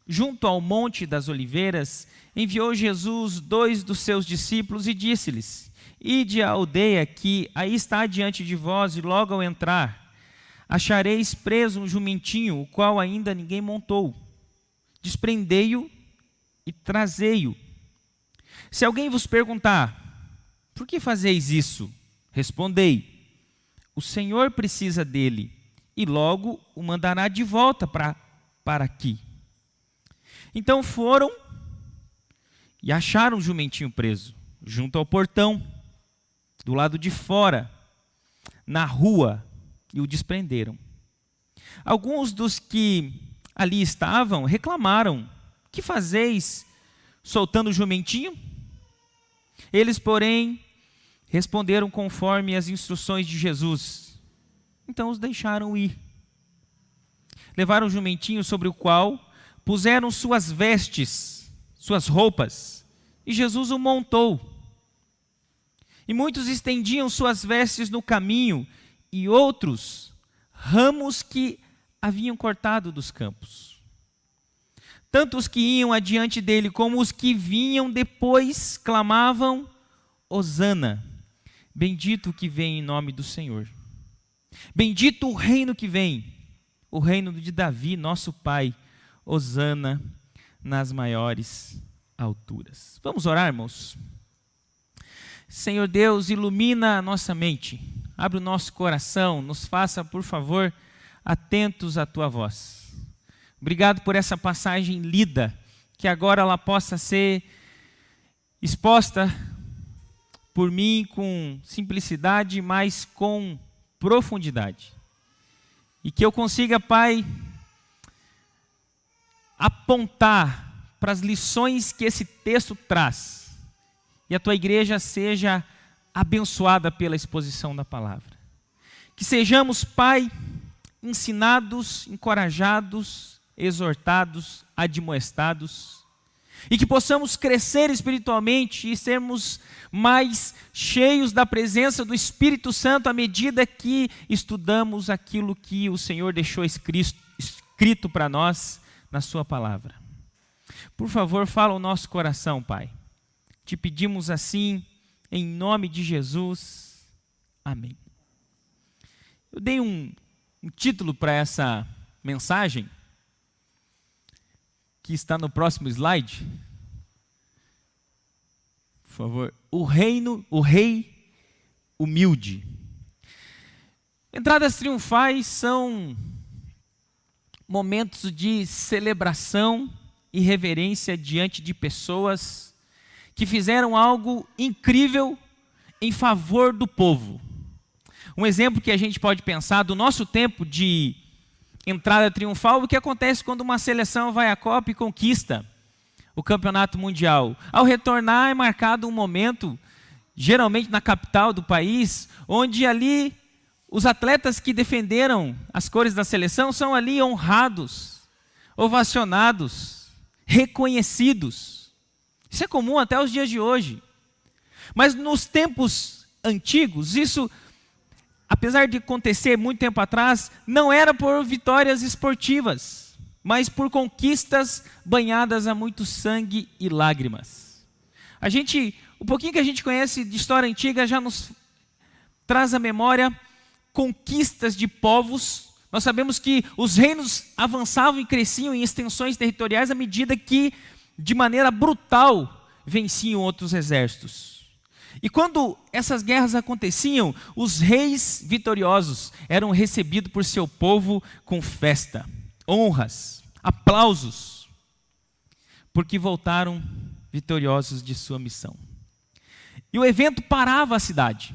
junto ao Monte das Oliveiras, enviou Jesus 2 dos seus discípulos e disse-lhes: Ide à aldeia que aí está diante de vós, e logo ao entrar, achareis preso um jumentinho, o qual ainda ninguém montou. Desprendei-o e trazei-o. Se alguém vos perguntar: Por que fazeis isso? Respondei: O Senhor precisa dele, e logo o mandará de volta para aqui. Então foram e acharam o jumentinho preso, junto ao portão, do lado de fora, na rua, e o desprenderam. Alguns dos que ali estavam reclamaram: Que fazeis soltando o jumentinho? Eles, porém, responderam conforme as instruções de Jesus. Então os deixaram ir. Levaram o jumentinho, sobre o qual puseram suas vestes, suas roupas, e Jesus o montou. E muitos estendiam suas vestes no caminho, e outros ramos que haviam cortado dos campos. Tanto os que iam adiante dele como os que vinham depois clamavam: Hosana, bendito o que vem em nome do Senhor. Bendito o reino que vem, o reino de Davi, nosso pai. Hosana nas maiores alturas. Vamos orar, irmãos? Senhor Deus, ilumina a nossa mente, abre o nosso coração, nos faça, por favor, atentos à tua voz. Obrigado por essa passagem lida, que agora ela possa ser exposta por mim com simplicidade, mas com profundidade. E que eu consiga, Pai, apontar para as lições que esse texto traz. E a tua igreja seja abençoada pela exposição da palavra. Que sejamos, Pai, ensinados, encorajados, exortados, admoestados, e que possamos crescer espiritualmente e sermos mais cheios da presença do Espírito Santo à medida que estudamos aquilo que o Senhor deixou escrito para nós na sua palavra. Por favor, fala o nosso coração, Pai. Te pedimos assim, em nome de Jesus. Amém. Eu dei um título para essa mensagem, que está no próximo slide. Por favor. O rei humilde. Entradas triunfais são momentos de celebração e reverência diante de pessoas que fizeram algo incrível em favor do povo. Um exemplo que a gente pode pensar do nosso tempo de entrada triunfal, o que acontece quando uma seleção vai à Copa e conquista o campeonato mundial. Ao retornar é marcado um momento, geralmente na capital do país, onde ali os atletas que defenderam as cores da seleção são ali honrados, ovacionados, reconhecidos. Isso é comum até os dias de hoje. Mas nos tempos antigos, isso, apesar de acontecer muito tempo atrás, não era por vitórias esportivas, mas por conquistas banhadas a muito sangue e lágrimas. O pouquinho que a gente conhece de história antiga já nos traz à memória conquistas de povos. Nós sabemos que os reinos avançavam e cresciam em extensões territoriais à medida que, de maneira brutal, venciam outros exércitos. E quando essas guerras aconteciam, os reis vitoriosos eram recebidos por seu povo com festa, honras, aplausos, porque voltaram vitoriosos de sua missão. E o evento parava a cidade.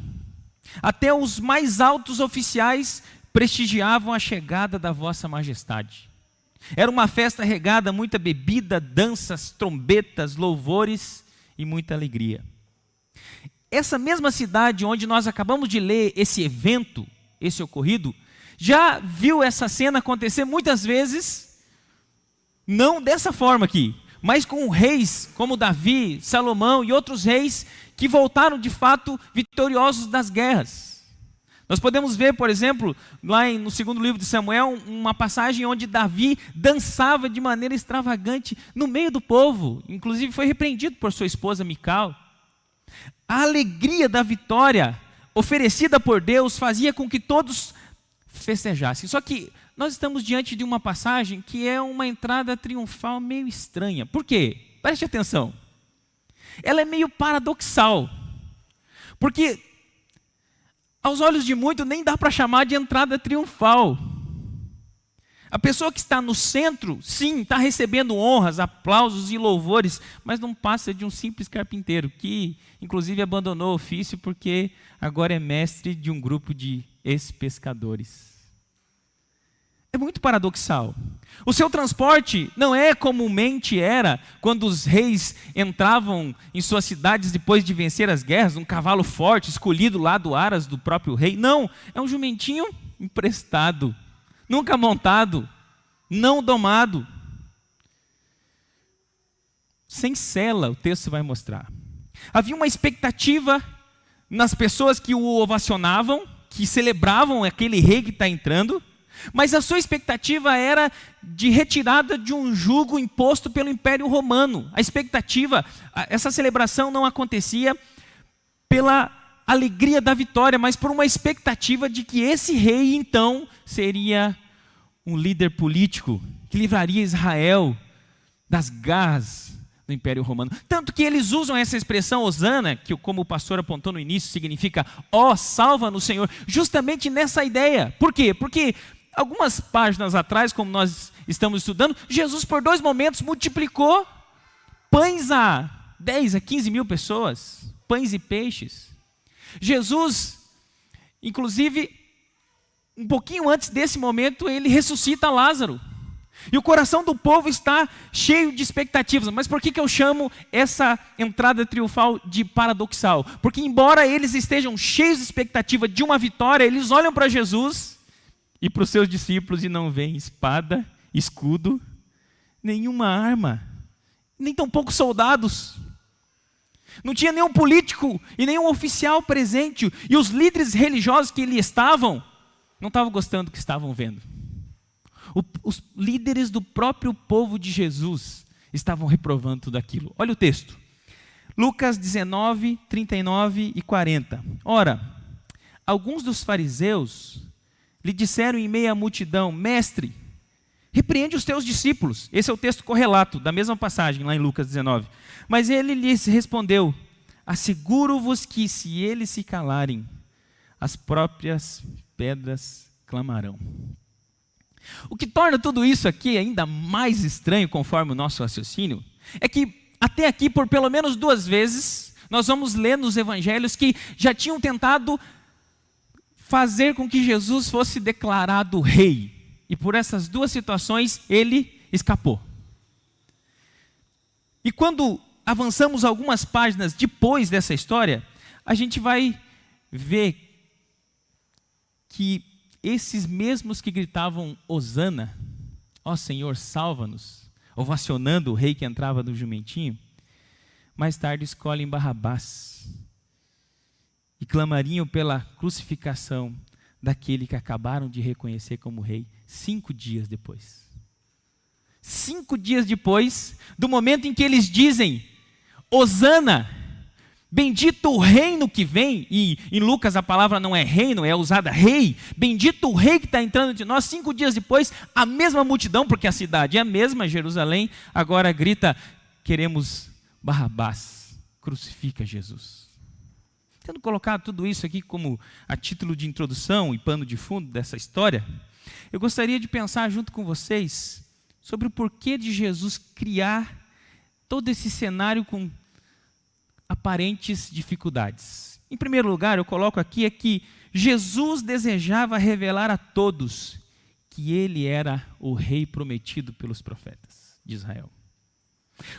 Até os mais altos oficiais prestigiavam a chegada da vossa majestade. Era uma festa regada a muita bebida, danças, trombetas, louvores e muita alegria. Essa mesma cidade onde nós acabamos de ler esse evento, esse ocorrido, já viu essa cena acontecer muitas vezes, não dessa forma aqui, mas com reis como Davi, Salomão e outros reis que voltaram de fato vitoriosos das guerras. Nós podemos ver, por exemplo, lá no segundo livro de Samuel, uma passagem onde Davi dançava de maneira extravagante no meio do povo, inclusive foi repreendido por sua esposa Mical. A alegria da vitória oferecida por Deus fazia com que todos festejassem. Só que nós estamos diante de uma passagem que é uma entrada triunfal meio estranha. Por quê? Preste atenção. Ela é meio paradoxal. Porque aos olhos de muitos nem dá para chamar de entrada triunfal. A pessoa que está no centro, sim, está recebendo honras, aplausos e louvores, mas não passa de um simples carpinteiro, que inclusive abandonou o ofício porque agora é mestre de um grupo de ex-pescadores. É muito paradoxal. O seu transporte não é comumente era quando os reis entravam em suas cidades depois de vencer as guerras, um cavalo forte, escolhido lá do aras do próprio rei. Não, é um jumentinho emprestado, nunca montado, não domado. Sem sela, o texto vai mostrar. Havia uma expectativa nas pessoas que o ovacionavam, que celebravam aquele rei que está entrando, mas a sua expectativa era de retirada de um jugo imposto pelo Império Romano. A expectativa, essa celebração não acontecia pela alegria da vitória, mas por uma expectativa de que esse rei então seria um líder político que livraria Israel das garras do Império Romano. Tanto que eles usam essa expressão Hosana, que como o pastor apontou no início, significa ó, salva-nos Senhor, justamente nessa ideia. Por quê? Porque algumas páginas atrás, como nós estamos estudando, Jesus por 2 momentos multiplicou pães a 10 a 15 mil pessoas, pães e peixes. Jesus, inclusive, um pouquinho antes desse momento, ele ressuscita Lázaro. E o coração do povo está cheio de expectativas. Mas por que eu chamo essa entrada triunfal de paradoxal? Porque embora eles estejam cheios de expectativa de uma vitória, eles olham para Jesus e para os seus discípulos e não veem espada, escudo, nenhuma arma, nem tampouco soldados. Não tinha nenhum político e nenhum oficial presente. E os líderes religiosos que ali estavam, não estavam gostando do que estavam vendo. Os líderes do próprio povo de Jesus estavam reprovando tudo aquilo. Olha o texto. Lucas 19, 39 e 40. Ora, alguns dos fariseus lhe disseram em meio à multidão: Mestre, repreende os teus discípulos. Esse é o texto correlato da mesma passagem lá em Lucas 19. Mas ele lhes respondeu: asseguro-vos que se eles se calarem, as próprias pedras clamarão. O que torna tudo isso aqui ainda mais estranho, conforme o nosso raciocínio, é que até aqui, por pelo menos 2 vezes, nós vamos ler nos evangelhos que já tinham tentado fazer com que Jesus fosse declarado rei. E por essas 2 situações, ele escapou. E quando avançamos algumas páginas depois dessa história, a gente vai ver que esses mesmos que gritavam Hosana, ó Senhor, salva-nos, ovacionando o rei que entrava no jumentinho, mais tarde escolhem Barrabás e clamariam pela crucificação daquele que acabaram de reconhecer como rei 5 dias depois. 5 dias depois do momento em que eles dizem Hosana, bendito o reino que vem, e em Lucas a palavra não é reino, é usada rei, bendito o rei que está entrando entre nós. 5 dias depois, a mesma multidão, porque a cidade é a mesma, Jerusalém, agora grita, queremos Barrabás, crucifica Jesus. Tendo colocado tudo isso aqui como a título de introdução e pano de fundo dessa história, eu gostaria de pensar junto com vocês sobre o porquê de Jesus criar todo esse cenário com aparentes dificuldades. Em primeiro lugar, eu coloco aqui é que Jesus desejava revelar a todos que ele era o rei prometido pelos profetas de Israel.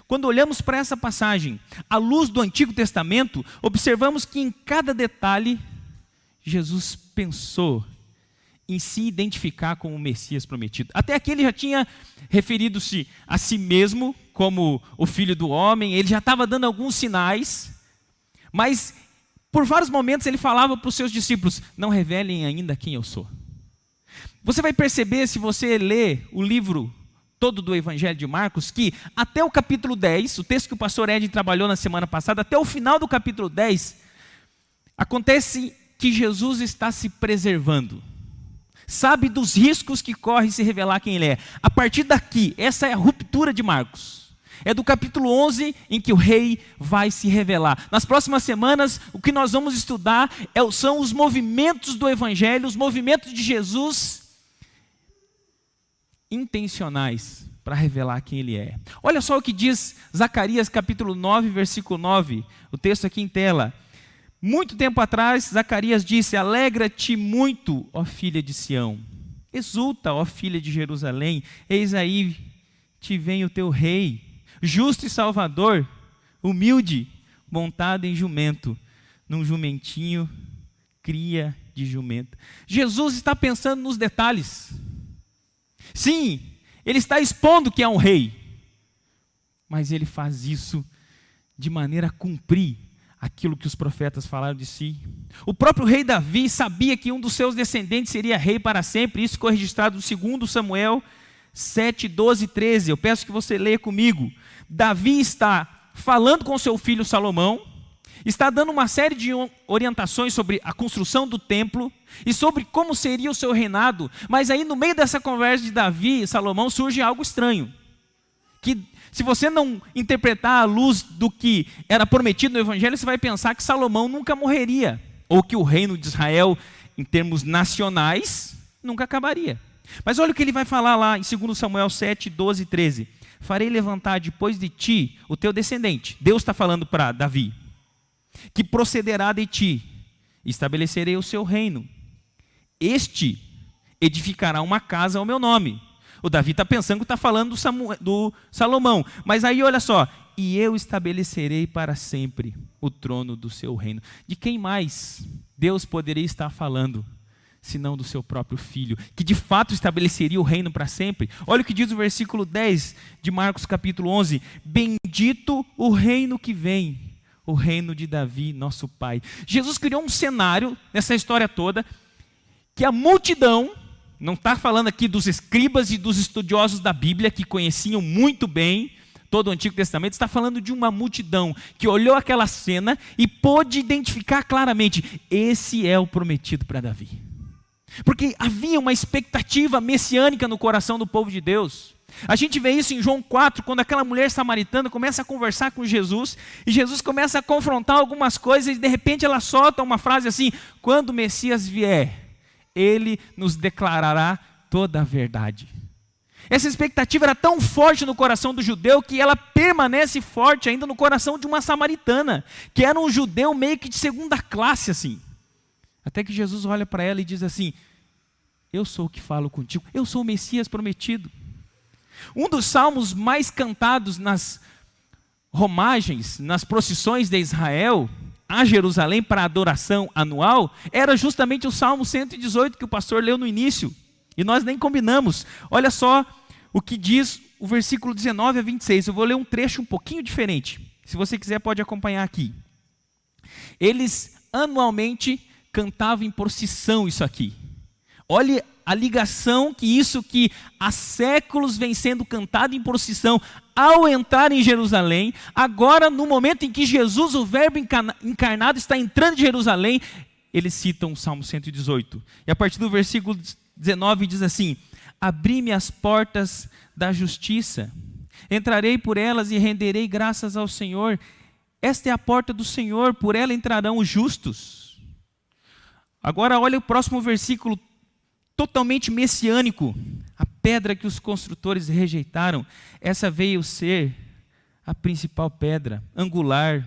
Quando olhamos para essa passagem, à luz do Antigo Testamento, observamos que em cada detalhe, Jesus pensou em se identificar como o Messias prometido. Até aqui ele já tinha referido-se a si mesmo como o Filho do Homem, ele já estava dando alguns sinais, mas por vários momentos ele falava para os seus discípulos: não revelem ainda quem eu sou. Você vai perceber, se você ler o livro todo do Evangelho de Marcos, que até o capítulo 10, o texto que o pastor Ed trabalhou na semana passada, até o final do capítulo 10, acontece que Jesus está se preservando. Sabe dos riscos que corre se revelar quem ele é. A partir daqui, essa é a ruptura de Marcos. É do capítulo 11 em que o rei vai se revelar. Nas próximas semanas, o que nós vamos estudar são os movimentos do Evangelho, os movimentos de Jesus intencionais para revelar quem ele é. Olha só o que diz Zacarias capítulo 9, versículo 9, o texto aqui em tela. Muito tempo atrás, Zacarias disse: alegra-te muito, ó filha de Sião. Exulta, ó filha de Jerusalém. Eis aí te vem o teu rei, justo e salvador, humilde, montado em jumento, num jumentinho, cria de jumento. Jesus está pensando nos detalhes. Sim, ele está expondo que é um rei, mas ele faz isso de maneira a cumprir aquilo que os profetas falaram de si. O próprio rei Davi sabia que um dos seus descendentes seria rei para sempre. Isso ficou registrado no 2 Samuel 7, 12 e 13. Eu peço que você leia comigo. Davi está falando com seu filho Salomão, está dando uma série de orientações sobre a construção do templo e sobre como seria o seu reinado, mas aí no meio dessa conversa de Davi e Salomão surge algo estranho, que se você não interpretar à luz do que era prometido no Evangelho, você vai pensar que Salomão nunca morreria, ou que o reino de Israel, em termos nacionais, nunca acabaria. Mas olha o que ele vai falar lá em 2 Samuel 7, 12 e 13. Farei levantar depois de ti o teu descendente. Deus está falando para Davi, que procederá de ti, estabelecerei o seu reino. Este edificará uma casa ao meu nome. O Davi está pensando que está falando do Salomão. Mas aí olha só. E eu estabelecerei para sempre o trono do seu reino. De quem mais Deus poderia estar falando, senão do seu próprio filho, que de fato estabeleceria o reino para sempre? Olha o que diz o versículo 10 de Marcos capítulo 11. Bendito o reino que vem, o reino de Davi, nosso pai. Jesus criou um cenário nessa história toda, que a multidão, não está falando aqui dos escribas e dos estudiosos da Bíblia, que conheciam muito bem todo o Antigo Testamento, está falando de uma multidão que olhou aquela cena e pôde identificar claramente: esse é o prometido para Davi. Porque havia uma expectativa messiânica no coração do povo de Deus. A gente vê isso em João 4, quando aquela mulher samaritana começa a conversar com Jesus, e Jesus começa a confrontar algumas coisas, e de repente ela solta uma frase assim: quando o Messias vier, ele nos declarará toda a verdade. Essa expectativa era tão forte no coração do judeu, que ela permanece forte ainda no coração de uma samaritana, que era um judeu meio que de segunda classe assim. Até que Jesus olha para ela e diz assim: eu sou o que falo contigo, eu sou o Messias prometido. Um dos salmos mais cantados nas romagens, nas procissões de Israel a Jerusalém para a adoração anual, era justamente o Salmo 118 que o pastor leu no início, e nós nem combinamos. Olha só o que diz o versículo 19 a 26, eu vou ler um trecho um pouquinho diferente, se você quiser pode acompanhar aqui. Eles anualmente cantavam em procissão isso aqui. Olha a ligação que há séculos vem sendo cantado em procissão, ao entrar em Jerusalém, agora no momento em que Jesus, o verbo encarnado, está entrando em Jerusalém, eles citam o Salmo 118. E a partir do versículo 19 diz assim: abri-me as portas da justiça, entrarei por elas e renderei graças ao Senhor. Esta é a porta do Senhor, por ela entrarão os justos. Agora olha o próximo versículo, totalmente messiânico. A pedra que os construtores rejeitaram, essa veio ser a principal pedra, angular.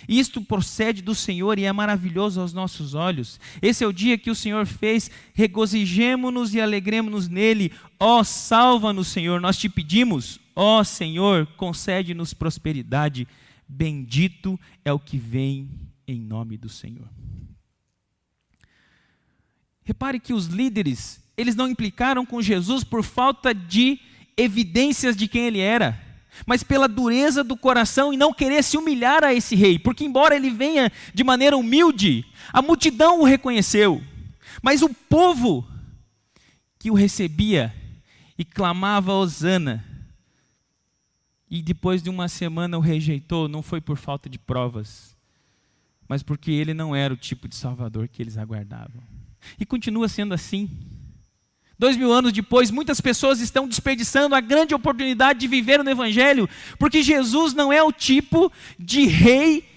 Isto procede do Senhor e é maravilhoso aos nossos olhos. Esse é o dia que o Senhor fez, regozijemo-nos e alegremo-nos nele. Ó, salva-nos, Senhor, nós te pedimos. Ó, Senhor, concede-nos prosperidade. Bendito é o que vem em nome do Senhor. Repare que os líderes, eles não implicaram com Jesus por falta de evidências de quem ele era. mas pela dureza do coração e não querer se humilhar a esse rei, porque embora ele venha de maneira humilde, a multidão o reconheceu, mas o povo que o recebia e clamava hosana, e depois de uma semana o rejeitou, não foi por falta de provas, mas porque ele não era o tipo de Salvador que eles aguardavam. E continua sendo assim. 2000 anos depois, muitas pessoas estão desperdiçando a grande oportunidade de viver no Evangelho, porque Jesus não é o tipo de rei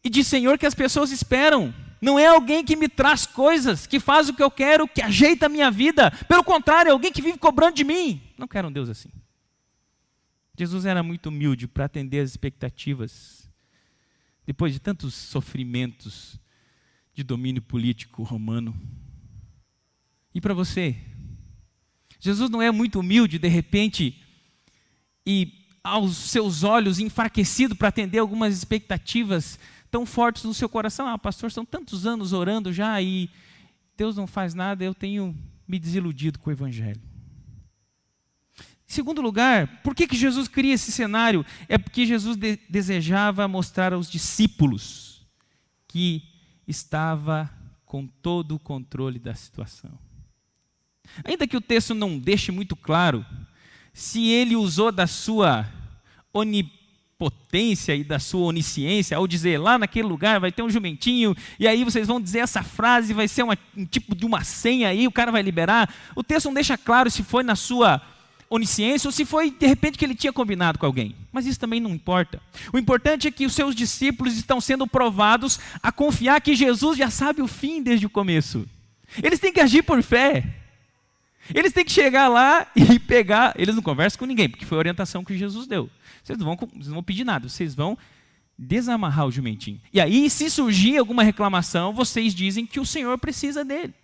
e de Senhor que as pessoas esperam. Não é alguém que me traz coisas, que faz o que eu quero, que ajeita a minha vida. Pelo contrário, é alguém que vive cobrando de mim. Não quero um Deus assim. Jesus era muito humilde para atender as expectativas. Depois de tantos sofrimentos de domínio político romano. E para você? Jesus não é muito humilde, de repente, e aos seus olhos enfraquecido para atender algumas expectativas tão fortes no seu coração. Ah, pastor, são tantos anos orando já e Deus não faz nada, eu tenho me desiludido com o Evangelho. Em segundo lugar, por que Jesus cria esse cenário? É porque Jesus desejava mostrar aos discípulos que estava com todo o controle da situação. Ainda que o texto não deixe muito claro se ele usou da sua onipotência e da sua onisciência ao dizer, lá naquele lugar vai ter um jumentinho, e aí vocês vão dizer essa frase, vai ser um tipo de uma senha aí, o cara vai liberar. O texto não deixa claro se foi na sua onisciência ou se foi de repente que ele tinha combinado com alguém. Mas isso também não importa. O importante é que os seus discípulos estão sendo provados a confiar que Jesus já sabe o fim desde o começo. Eles têm que agir por fé. Eles têm que chegar lá e pegar. Eles não conversam com ninguém, porque foi a orientação que Jesus deu. Vocês não vão pedir nada, vocês vão desamarrar o jumentinho. E aí, se surgir alguma reclamação, vocês dizem que o Senhor precisa dele.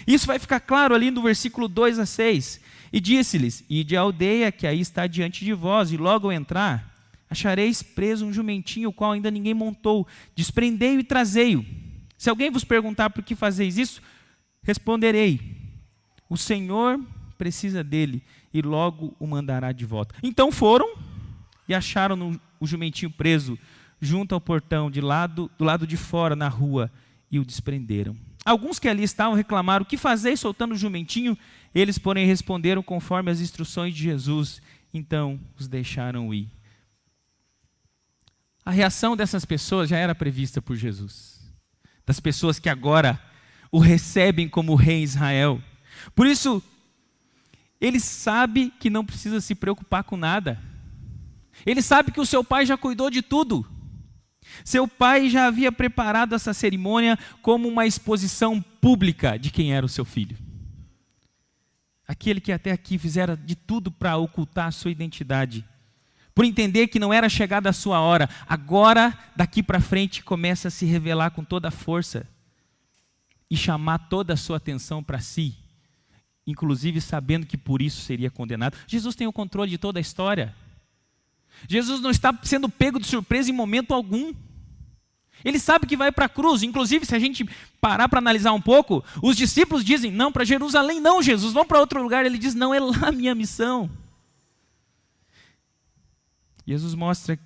Isso vai ficar claro ali no versículo 2 a 6. E disse-lhes, ide à aldeia que aí está diante de vós, e logo ao entrar, achareis preso um jumentinho, o qual ainda ninguém montou. Desprendei-o e trazei-o. Se alguém vos perguntar por que fazeis isso, responderei, o Senhor precisa dele, e logo o mandará de volta. Então foram e acharam o jumentinho preso, junto ao portão, do lado de fora, na rua, e o desprenderam. Alguns que ali estavam reclamaram, o que fazeis soltando o jumentinho? Eles, porém, responderam conforme as instruções de Jesus. Então, os deixaram ir. A reação dessas pessoas já era prevista por Jesus. Das pessoas que agora o recebem como rei em Israel. Por isso, ele sabe que não precisa se preocupar com nada. Ele sabe que o seu pai já cuidou de tudo. Seu pai já havia preparado essa cerimônia como uma exposição pública de quem era o seu filho. Aquele que até aqui fizera de tudo para ocultar a sua identidade. Por entender que não era chegada a sua hora. Agora, daqui para frente, começa a se revelar com toda a força. E chamar toda a sua atenção para si. Inclusive sabendo que por isso seria condenado. Jesus tem o controle de toda a história. Jesus não está sendo pego de surpresa em momento algum. Ele sabe que vai para a cruz. Inclusive, se a gente parar para analisar um pouco, os discípulos dizem, não, para Jerusalém não, Jesus, vamos para outro lugar. Ele diz, não, é lá a minha missão. Jesus mostra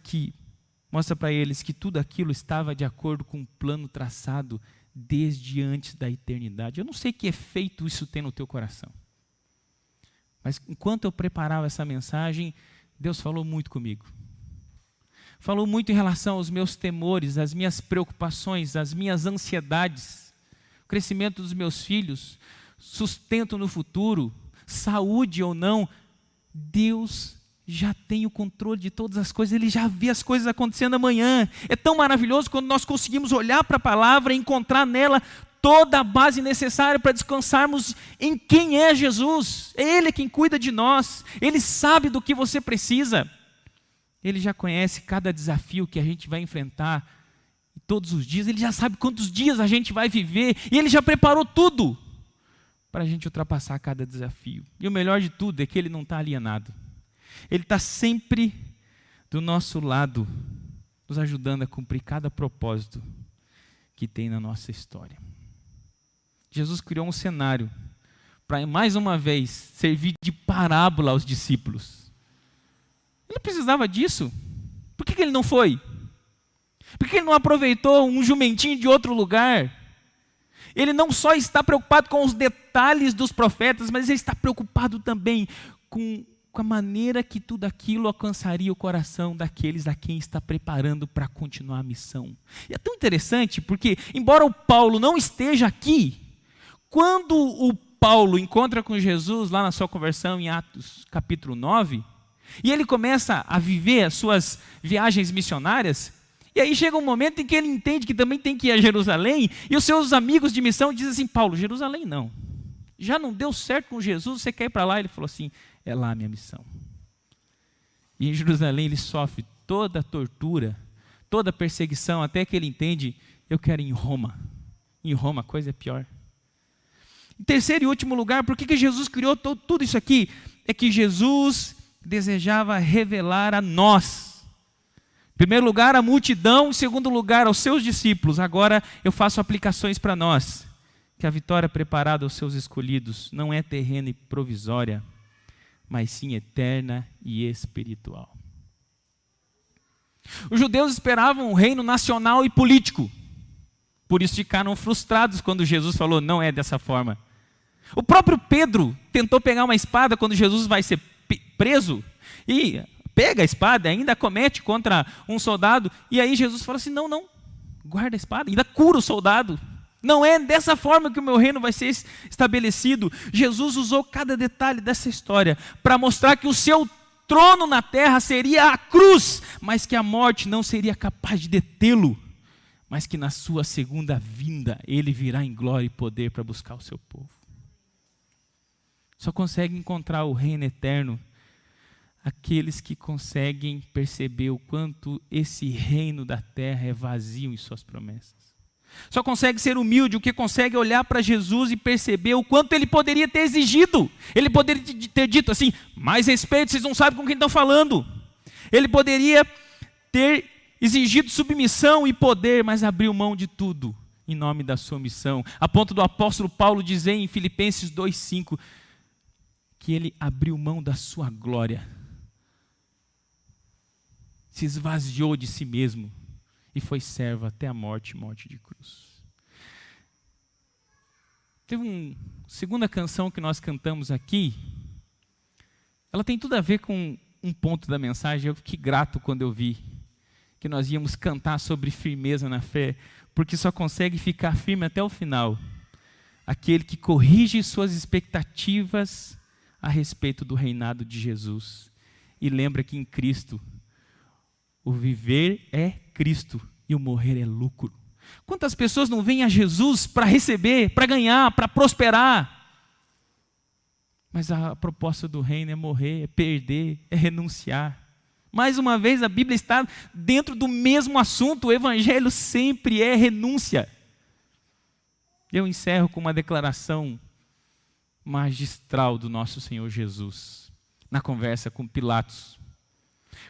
para eles que tudo aquilo estava de acordo com um plano traçado desde antes da eternidade. Eu não sei que efeito isso tem no teu coração. Mas enquanto eu preparava essa mensagem, Deus falou muito comigo. Falou muito em relação aos meus temores, às minhas preocupações, às minhas ansiedades, o crescimento dos meus filhos, sustento no futuro, saúde ou não. Deus já tem o controle de todas as coisas, Ele já vê as coisas acontecendo amanhã. É tão maravilhoso quando nós conseguimos olhar para a palavra e encontrar nela toda a base necessária para descansarmos em quem é Jesus. É Ele quem cuida de nós, Ele sabe do que você precisa. Ele já conhece cada desafio que a gente vai enfrentar todos os dias, Ele já sabe quantos dias a gente vai viver, e Ele já preparou tudo para a gente ultrapassar cada desafio. E o melhor de tudo é que Ele não está alienado. Ele está sempre do nosso lado, nos ajudando a cumprir cada propósito que tem na nossa história. Jesus criou um cenário para, mais uma vez, servir de parábola aos discípulos. Ele não precisava disso. Por que ele não foi? Por que ele não aproveitou um jumentinho de outro lugar? Ele não só está preocupado com os detalhes dos profetas, mas ele está preocupado também com a maneira que tudo aquilo alcançaria o coração daqueles a quem está preparando para continuar a missão. E é tão interessante porque, embora o Paulo não esteja aqui, quando o Paulo encontra com Jesus lá na sua conversão em Atos capítulo 9, e ele começa a viver as suas viagens missionárias, e aí chega um momento em que ele entende que também tem que ir a Jerusalém, e os seus amigos de missão dizem assim: Paulo, Jerusalém não. Já não deu certo com Jesus, você quer ir para lá? Ele falou assim: é lá a minha missão. E em Jerusalém ele sofre toda a tortura, toda a perseguição, até que ele entende: eu quero ir em Roma. Em Roma a coisa é pior. Em terceiro e último lugar, por que Jesus criou tudo isso aqui? É que Jesus desejava revelar a nós. Em primeiro lugar, a multidão. Em segundo lugar, aos seus discípulos. Agora eu faço aplicações para nós. Que a vitória preparada aos seus escolhidos não é terrena e provisória, mas sim eterna e espiritual. Os judeus esperavam um reino nacional e político. Por isso ficaram frustrados quando Jesus falou: não é dessa forma. O próprio Pedro tentou pegar uma espada quando Jesus vai ser preso, e pega a espada, ainda comete contra um soldado, e aí Jesus fala assim: não, guarda a espada, ainda cura o soldado. Não é dessa forma que o meu reino vai ser estabelecido. Jesus usou cada detalhe dessa história para mostrar que o seu trono na terra seria a cruz, mas que a morte não seria capaz de detê-lo, mas que na sua segunda vinda ele virá em glória e poder para buscar o seu povo. Só consegue encontrar o reino eterno aqueles que conseguem perceber o quanto esse reino da terra é vazio em suas promessas. Só consegue ser humilde o que consegue olhar para Jesus e perceber o quanto ele poderia ter exigido. Ele poderia ter dito assim: mais respeito, vocês não sabem com quem estão falando. Ele poderia ter exigido submissão e poder, mas abriu mão de tudo em nome da sua missão. A ponto do apóstolo Paulo dizer em Filipenses 2,5 que ele abriu mão da sua glória, se esvaziou de si mesmo e foi servo até a morte de cruz. Teve uma segunda canção que nós cantamos aqui, ela tem tudo a ver com um ponto da mensagem. Eu fiquei grato quando eu vi que nós íamos cantar sobre firmeza na fé, porque só consegue ficar firme até o final aquele que corrige suas expectativas a respeito do reinado de Jesus e lembra que em Cristo o viver é Cristo e o morrer é lucro. Quantas pessoas não vêm a Jesus para receber, para ganhar, para prosperar? Mas a proposta do reino é morrer, é perder, é renunciar. Mais uma vez, a Bíblia está dentro do mesmo assunto. O Evangelho sempre é renúncia. Eu encerro com uma declaração magistral do nosso Senhor Jesus, na conversa com Pilatos.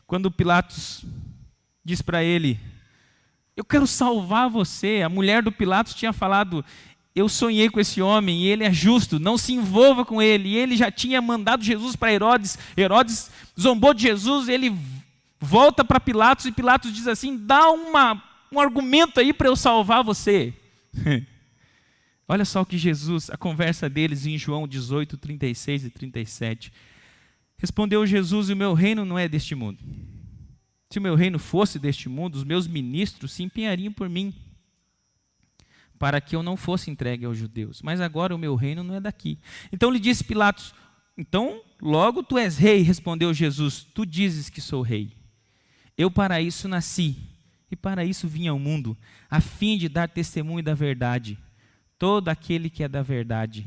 Quando Pilatos diz para ele: eu quero salvar você. A mulher do Pilatos tinha falado: eu sonhei com esse homem e ele é justo, não se envolva com ele. E ele já tinha mandado Jesus para Herodes. Herodes zombou de Jesus, ele volta para Pilatos e Pilatos diz assim: dá um argumento aí para eu salvar você. Olha só o que Jesus, a conversa deles em João 18, 36 e 37. Respondeu Jesus: o meu reino não é deste mundo. Se o meu reino fosse deste mundo, os meus ministros se empenhariam por mim, para que eu não fosse entregue aos judeus. Mas agora o meu reino não é daqui. Então lhe disse Pilatos: então logo tu és rei. Respondeu Jesus: tu dizes que sou rei. Eu para isso nasci, e para isso vim ao mundo, a fim de dar testemunho da verdade. Todo aquele que é da verdade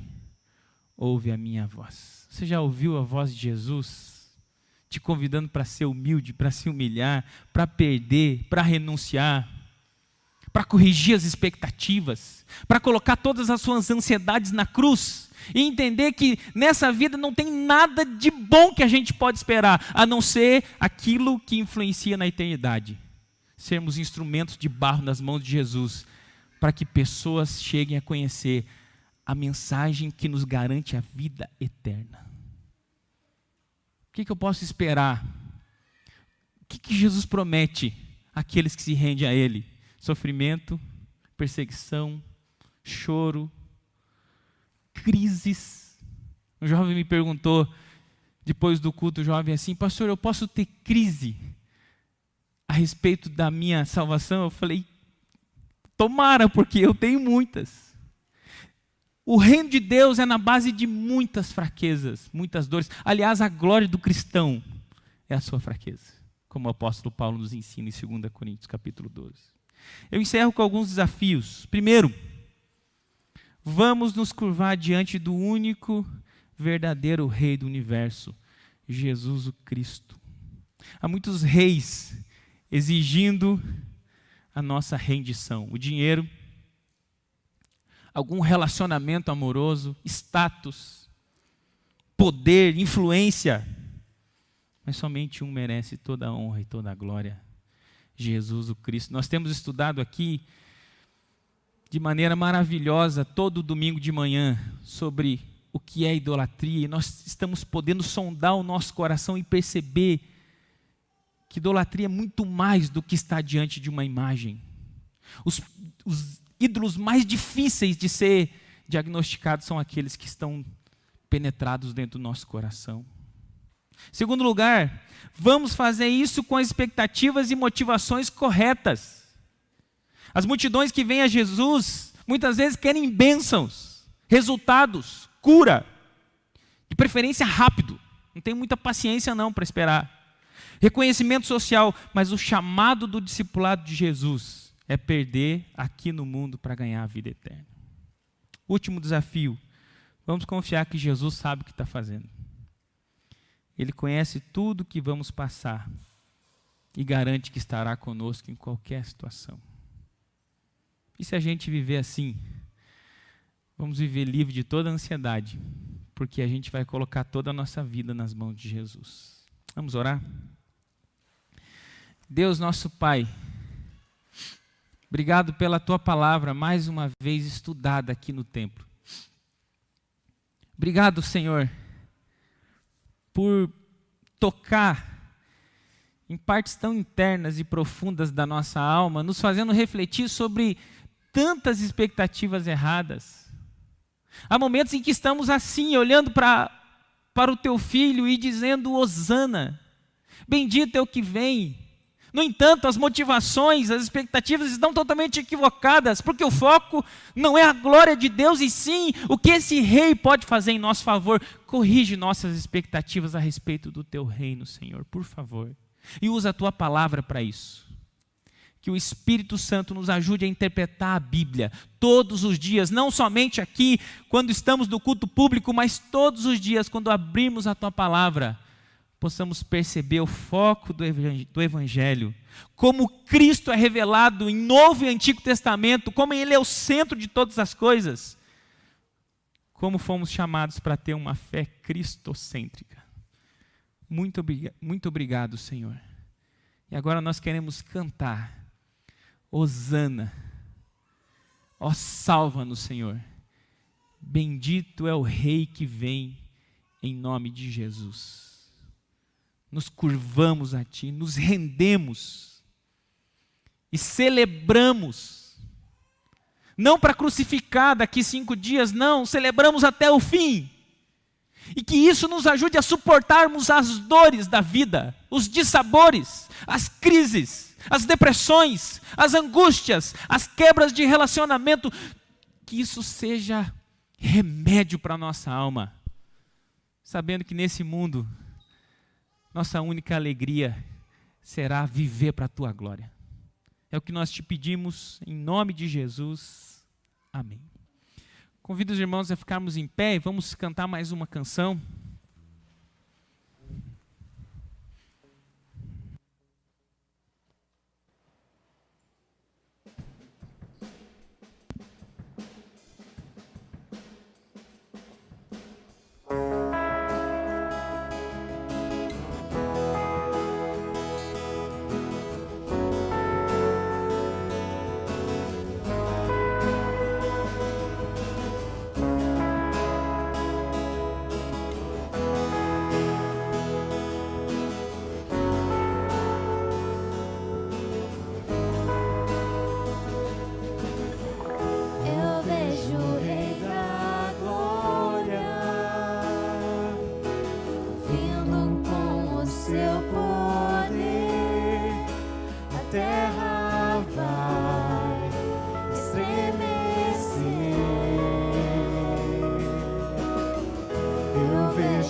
ouve a minha voz. Você já ouviu a voz de Jesus te convidando para ser humilde, para se humilhar, para perder, para renunciar, para corrigir as expectativas, para colocar todas as suas ansiedades na cruz e entender que nessa vida não tem nada de bom que a gente pode esperar, a não ser aquilo que influencia na eternidade. Sermos instrumentos de barro nas mãos de Jesus, para que pessoas cheguem a conhecer a mensagem que nos garante a vida eterna. O que eu posso esperar que Jesus promete àqueles que se rendem a Ele? Sofrimento, perseguição, choro, crises. Um jovem me perguntou, depois do culto, o jovem assim: pastor, eu posso ter crise a respeito da minha salvação? Eu falei: tomara, porque eu tenho muitas. O reino de Deus é na base de muitas fraquezas, muitas dores. Aliás, a glória do cristão é a sua fraqueza, como o apóstolo Paulo nos ensina em 2 Coríntios capítulo 12. Eu encerro com alguns desafios. Primeiro, vamos nos curvar diante do único verdadeiro Rei do universo, Jesus o Cristo. Há muitos reis exigindo a nossa rendição. O dinheiro, algum relacionamento amoroso, status, poder, influência. Mas somente um merece toda a honra e toda a glória: Jesus o Cristo. Nós temos estudado aqui de maneira maravilhosa todo domingo de manhã sobre o que é idolatria, e nós estamos podendo sondar o nosso coração e perceber que idolatria é muito mais do que estar diante de uma imagem. Os ídolos mais difíceis de ser diagnosticados são aqueles que estão penetrados dentro do nosso coração. Segundo lugar, vamos fazer isso com expectativas e motivações corretas. As multidões que vêm a Jesus muitas vezes querem bênçãos, resultados, cura, de preferência rápido. Não tem muita paciência não para esperar. Reconhecimento social, mas o chamado do discipulado de Jesus é perder aqui no mundo para ganhar a vida eterna. Último desafio, vamos confiar que Jesus sabe o que está fazendo. Ele conhece tudo o que vamos passar e garante que estará conosco em qualquer situação. E se a gente viver assim, vamos viver livre de toda ansiedade, porque a gente vai colocar toda a nossa vida nas mãos de Jesus. Vamos orar? Deus, nosso Pai, obrigado pela Tua palavra, mais uma vez estudada aqui no templo. Obrigado, Senhor, por tocar em partes tão internas e profundas da nossa alma, nos fazendo refletir sobre tantas expectativas erradas. Há momentos em que estamos assim, olhando para o Teu Filho e dizendo: Hosana, bendito é o que vem. No entanto, as motivações, as expectativas estão totalmente equivocadas, porque o foco não é a glória de Deus, e sim o que esse rei pode fazer em nosso favor. Corrige nossas expectativas a respeito do Teu reino, Senhor, por favor. E usa a Tua palavra para isso. Que o Espírito Santo nos ajude a interpretar a Bíblia todos os dias, não somente aqui, quando estamos no culto público, mas todos os dias, quando abrirmos a Tua palavra, possamos perceber o foco do Evangelho, como Cristo é revelado em Novo e Antigo Testamento, como Ele é o centro de todas as coisas, como fomos chamados para ter uma fé cristocêntrica. Muito obrigado, Senhor. E agora nós queremos cantar: Hosana, ó salva-nos, Senhor. Bendito é o Rei que vem em nome de Jesus. Nos curvamos a Ti, nos rendemos e celebramos, não para crucificar daqui 5 dias, não, celebramos até o fim, e que isso nos ajude a suportarmos as dores da vida, os dissabores, as crises, as depressões, as angústias, as quebras de relacionamento, que isso seja remédio para a nossa alma, sabendo que nesse mundo nossa única alegria será viver para a Tua glória. É o que nós te pedimos, em nome de Jesus. Amém. Convido os irmãos a ficarmos em pé e vamos cantar mais uma canção.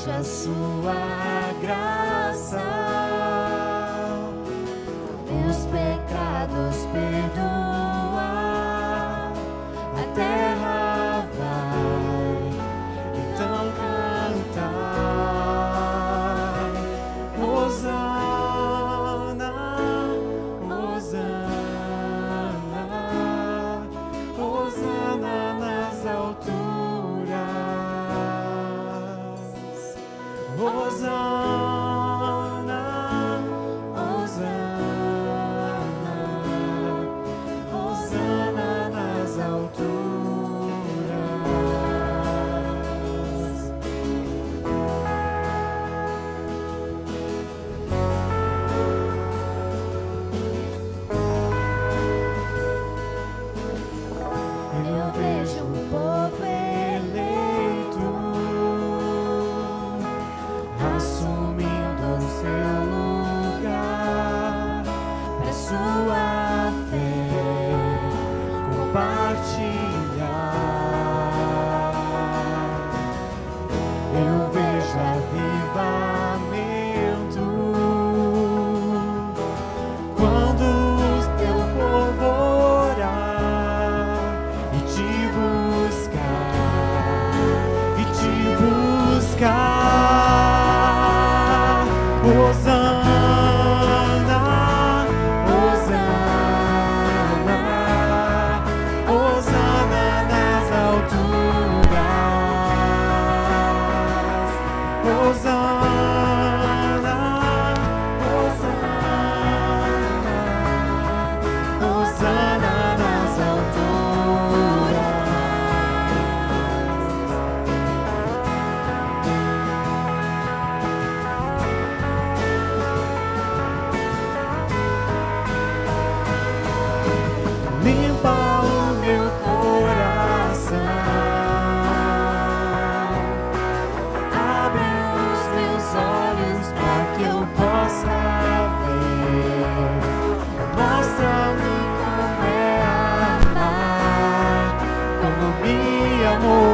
veja sua graça, meus pecados perdoa, a terra vai então cantar, Hosana, Hosana, Hosana nas alturas, Hosana, Hosana, Hosana nas alturas. Eu vejo um povo eleito assumindo o seu lugar, pra sua fé compartilhar. Eu vejo avivamento quando o teu povo orar e te buscar, Hosana, Hosana, Hosana nas alturas, Hosana, Hosana, Hosana nas alturas. Limpa o meu coração, abre os meus olhos para que eu possa ver. Mostra-me como é amar, como me amou.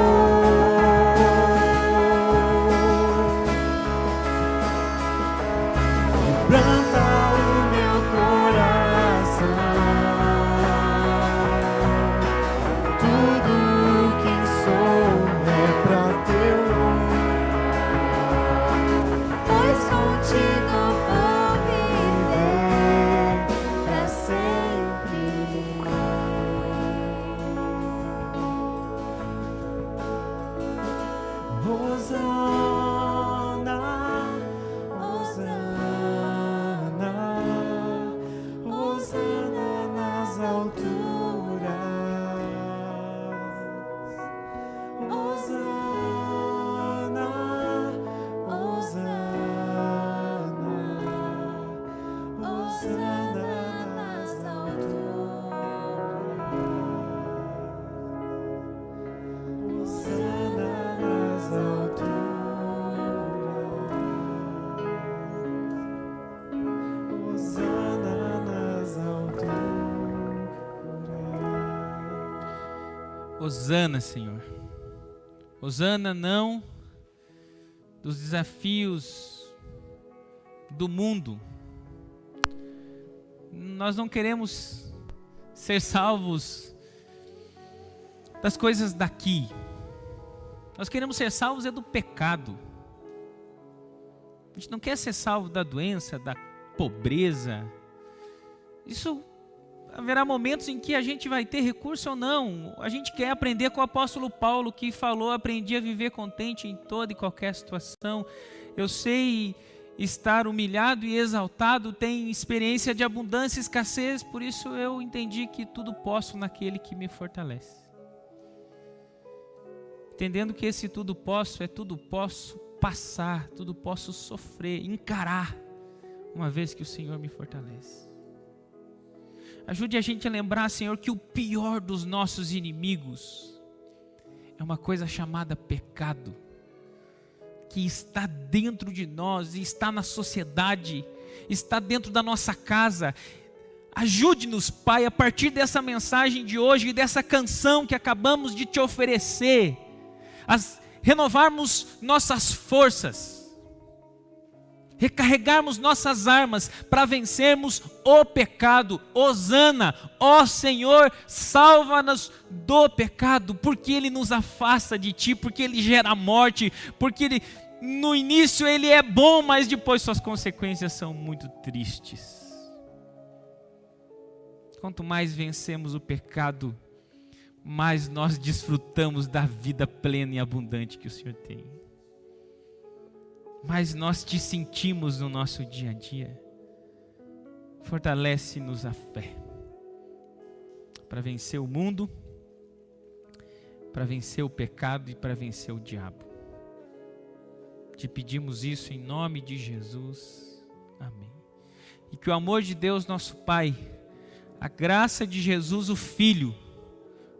Quebranta o meu coração, tudo que sou é pra teu amor, pois contigo vou viver pra sempre. Hosana, Hosana, Hosana nas alturas, Hosana, Hosana, Hosana nas alturas, Hosana nas alturas, Hosana nas alturas. Hosana, Senhor. Hosana não dos desafios do mundo. Nós não queremos ser salvos das coisas daqui. Nós queremos ser salvos do pecado. A gente não quer ser salvo da doença, da pobreza. Isso haverá momentos em que a gente vai ter recurso ou não. A gente quer aprender com o apóstolo Paulo, que falou: aprendi a viver contente em toda e qualquer situação. Eu sei estar humilhado e exaltado, tenho experiência de abundância e escassez, por isso eu entendi que tudo posso naquele que me fortalece. Entendendo que esse tudo posso é tudo posso passar, tudo posso sofrer, encarar, uma vez que o Senhor me fortalece. Ajude a gente a lembrar, Senhor, que o pior dos nossos inimigos é uma coisa chamada pecado, que está dentro de nós e está na sociedade, está dentro da nossa casa. Ajude-nos, Pai, a partir dessa mensagem de hoje e dessa canção que acabamos de te oferecer, renovarmos nossas forças, recarregarmos nossas armas para vencermos o pecado. Hosana, ó Senhor, salva-nos do pecado, porque ele nos afasta de ti, porque ele gera morte, porque no início ele é bom, mas depois suas consequências são muito tristes. Quanto mais vencemos o pecado, mais nós desfrutamos da vida plena e abundante que o Senhor tem. Mais nós te sentimos no nosso dia a dia. Fortalece-nos a fé para vencer o mundo, para vencer o pecado e para vencer o diabo. Te pedimos isso em nome de Jesus. Amém. E que o amor de Deus, nosso Pai, a graça de Jesus, o Filho,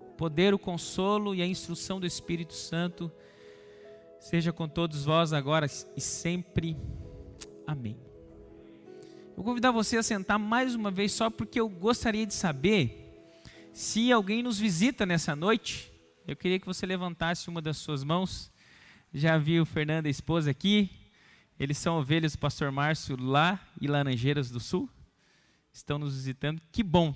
o poder, o consolo e a instrução do Espírito Santo seja com todos vós agora e sempre. Amém. Eu vou convidar você a sentar mais uma vez, só porque eu gostaria de saber se alguém nos visita nessa noite. Eu queria que você levantasse uma das suas mãos. Já vi o Fernando e a esposa aqui. Eles são ovelhas do pastor Márcio lá em Laranjeiras do Sul. Estão nos visitando. Que bom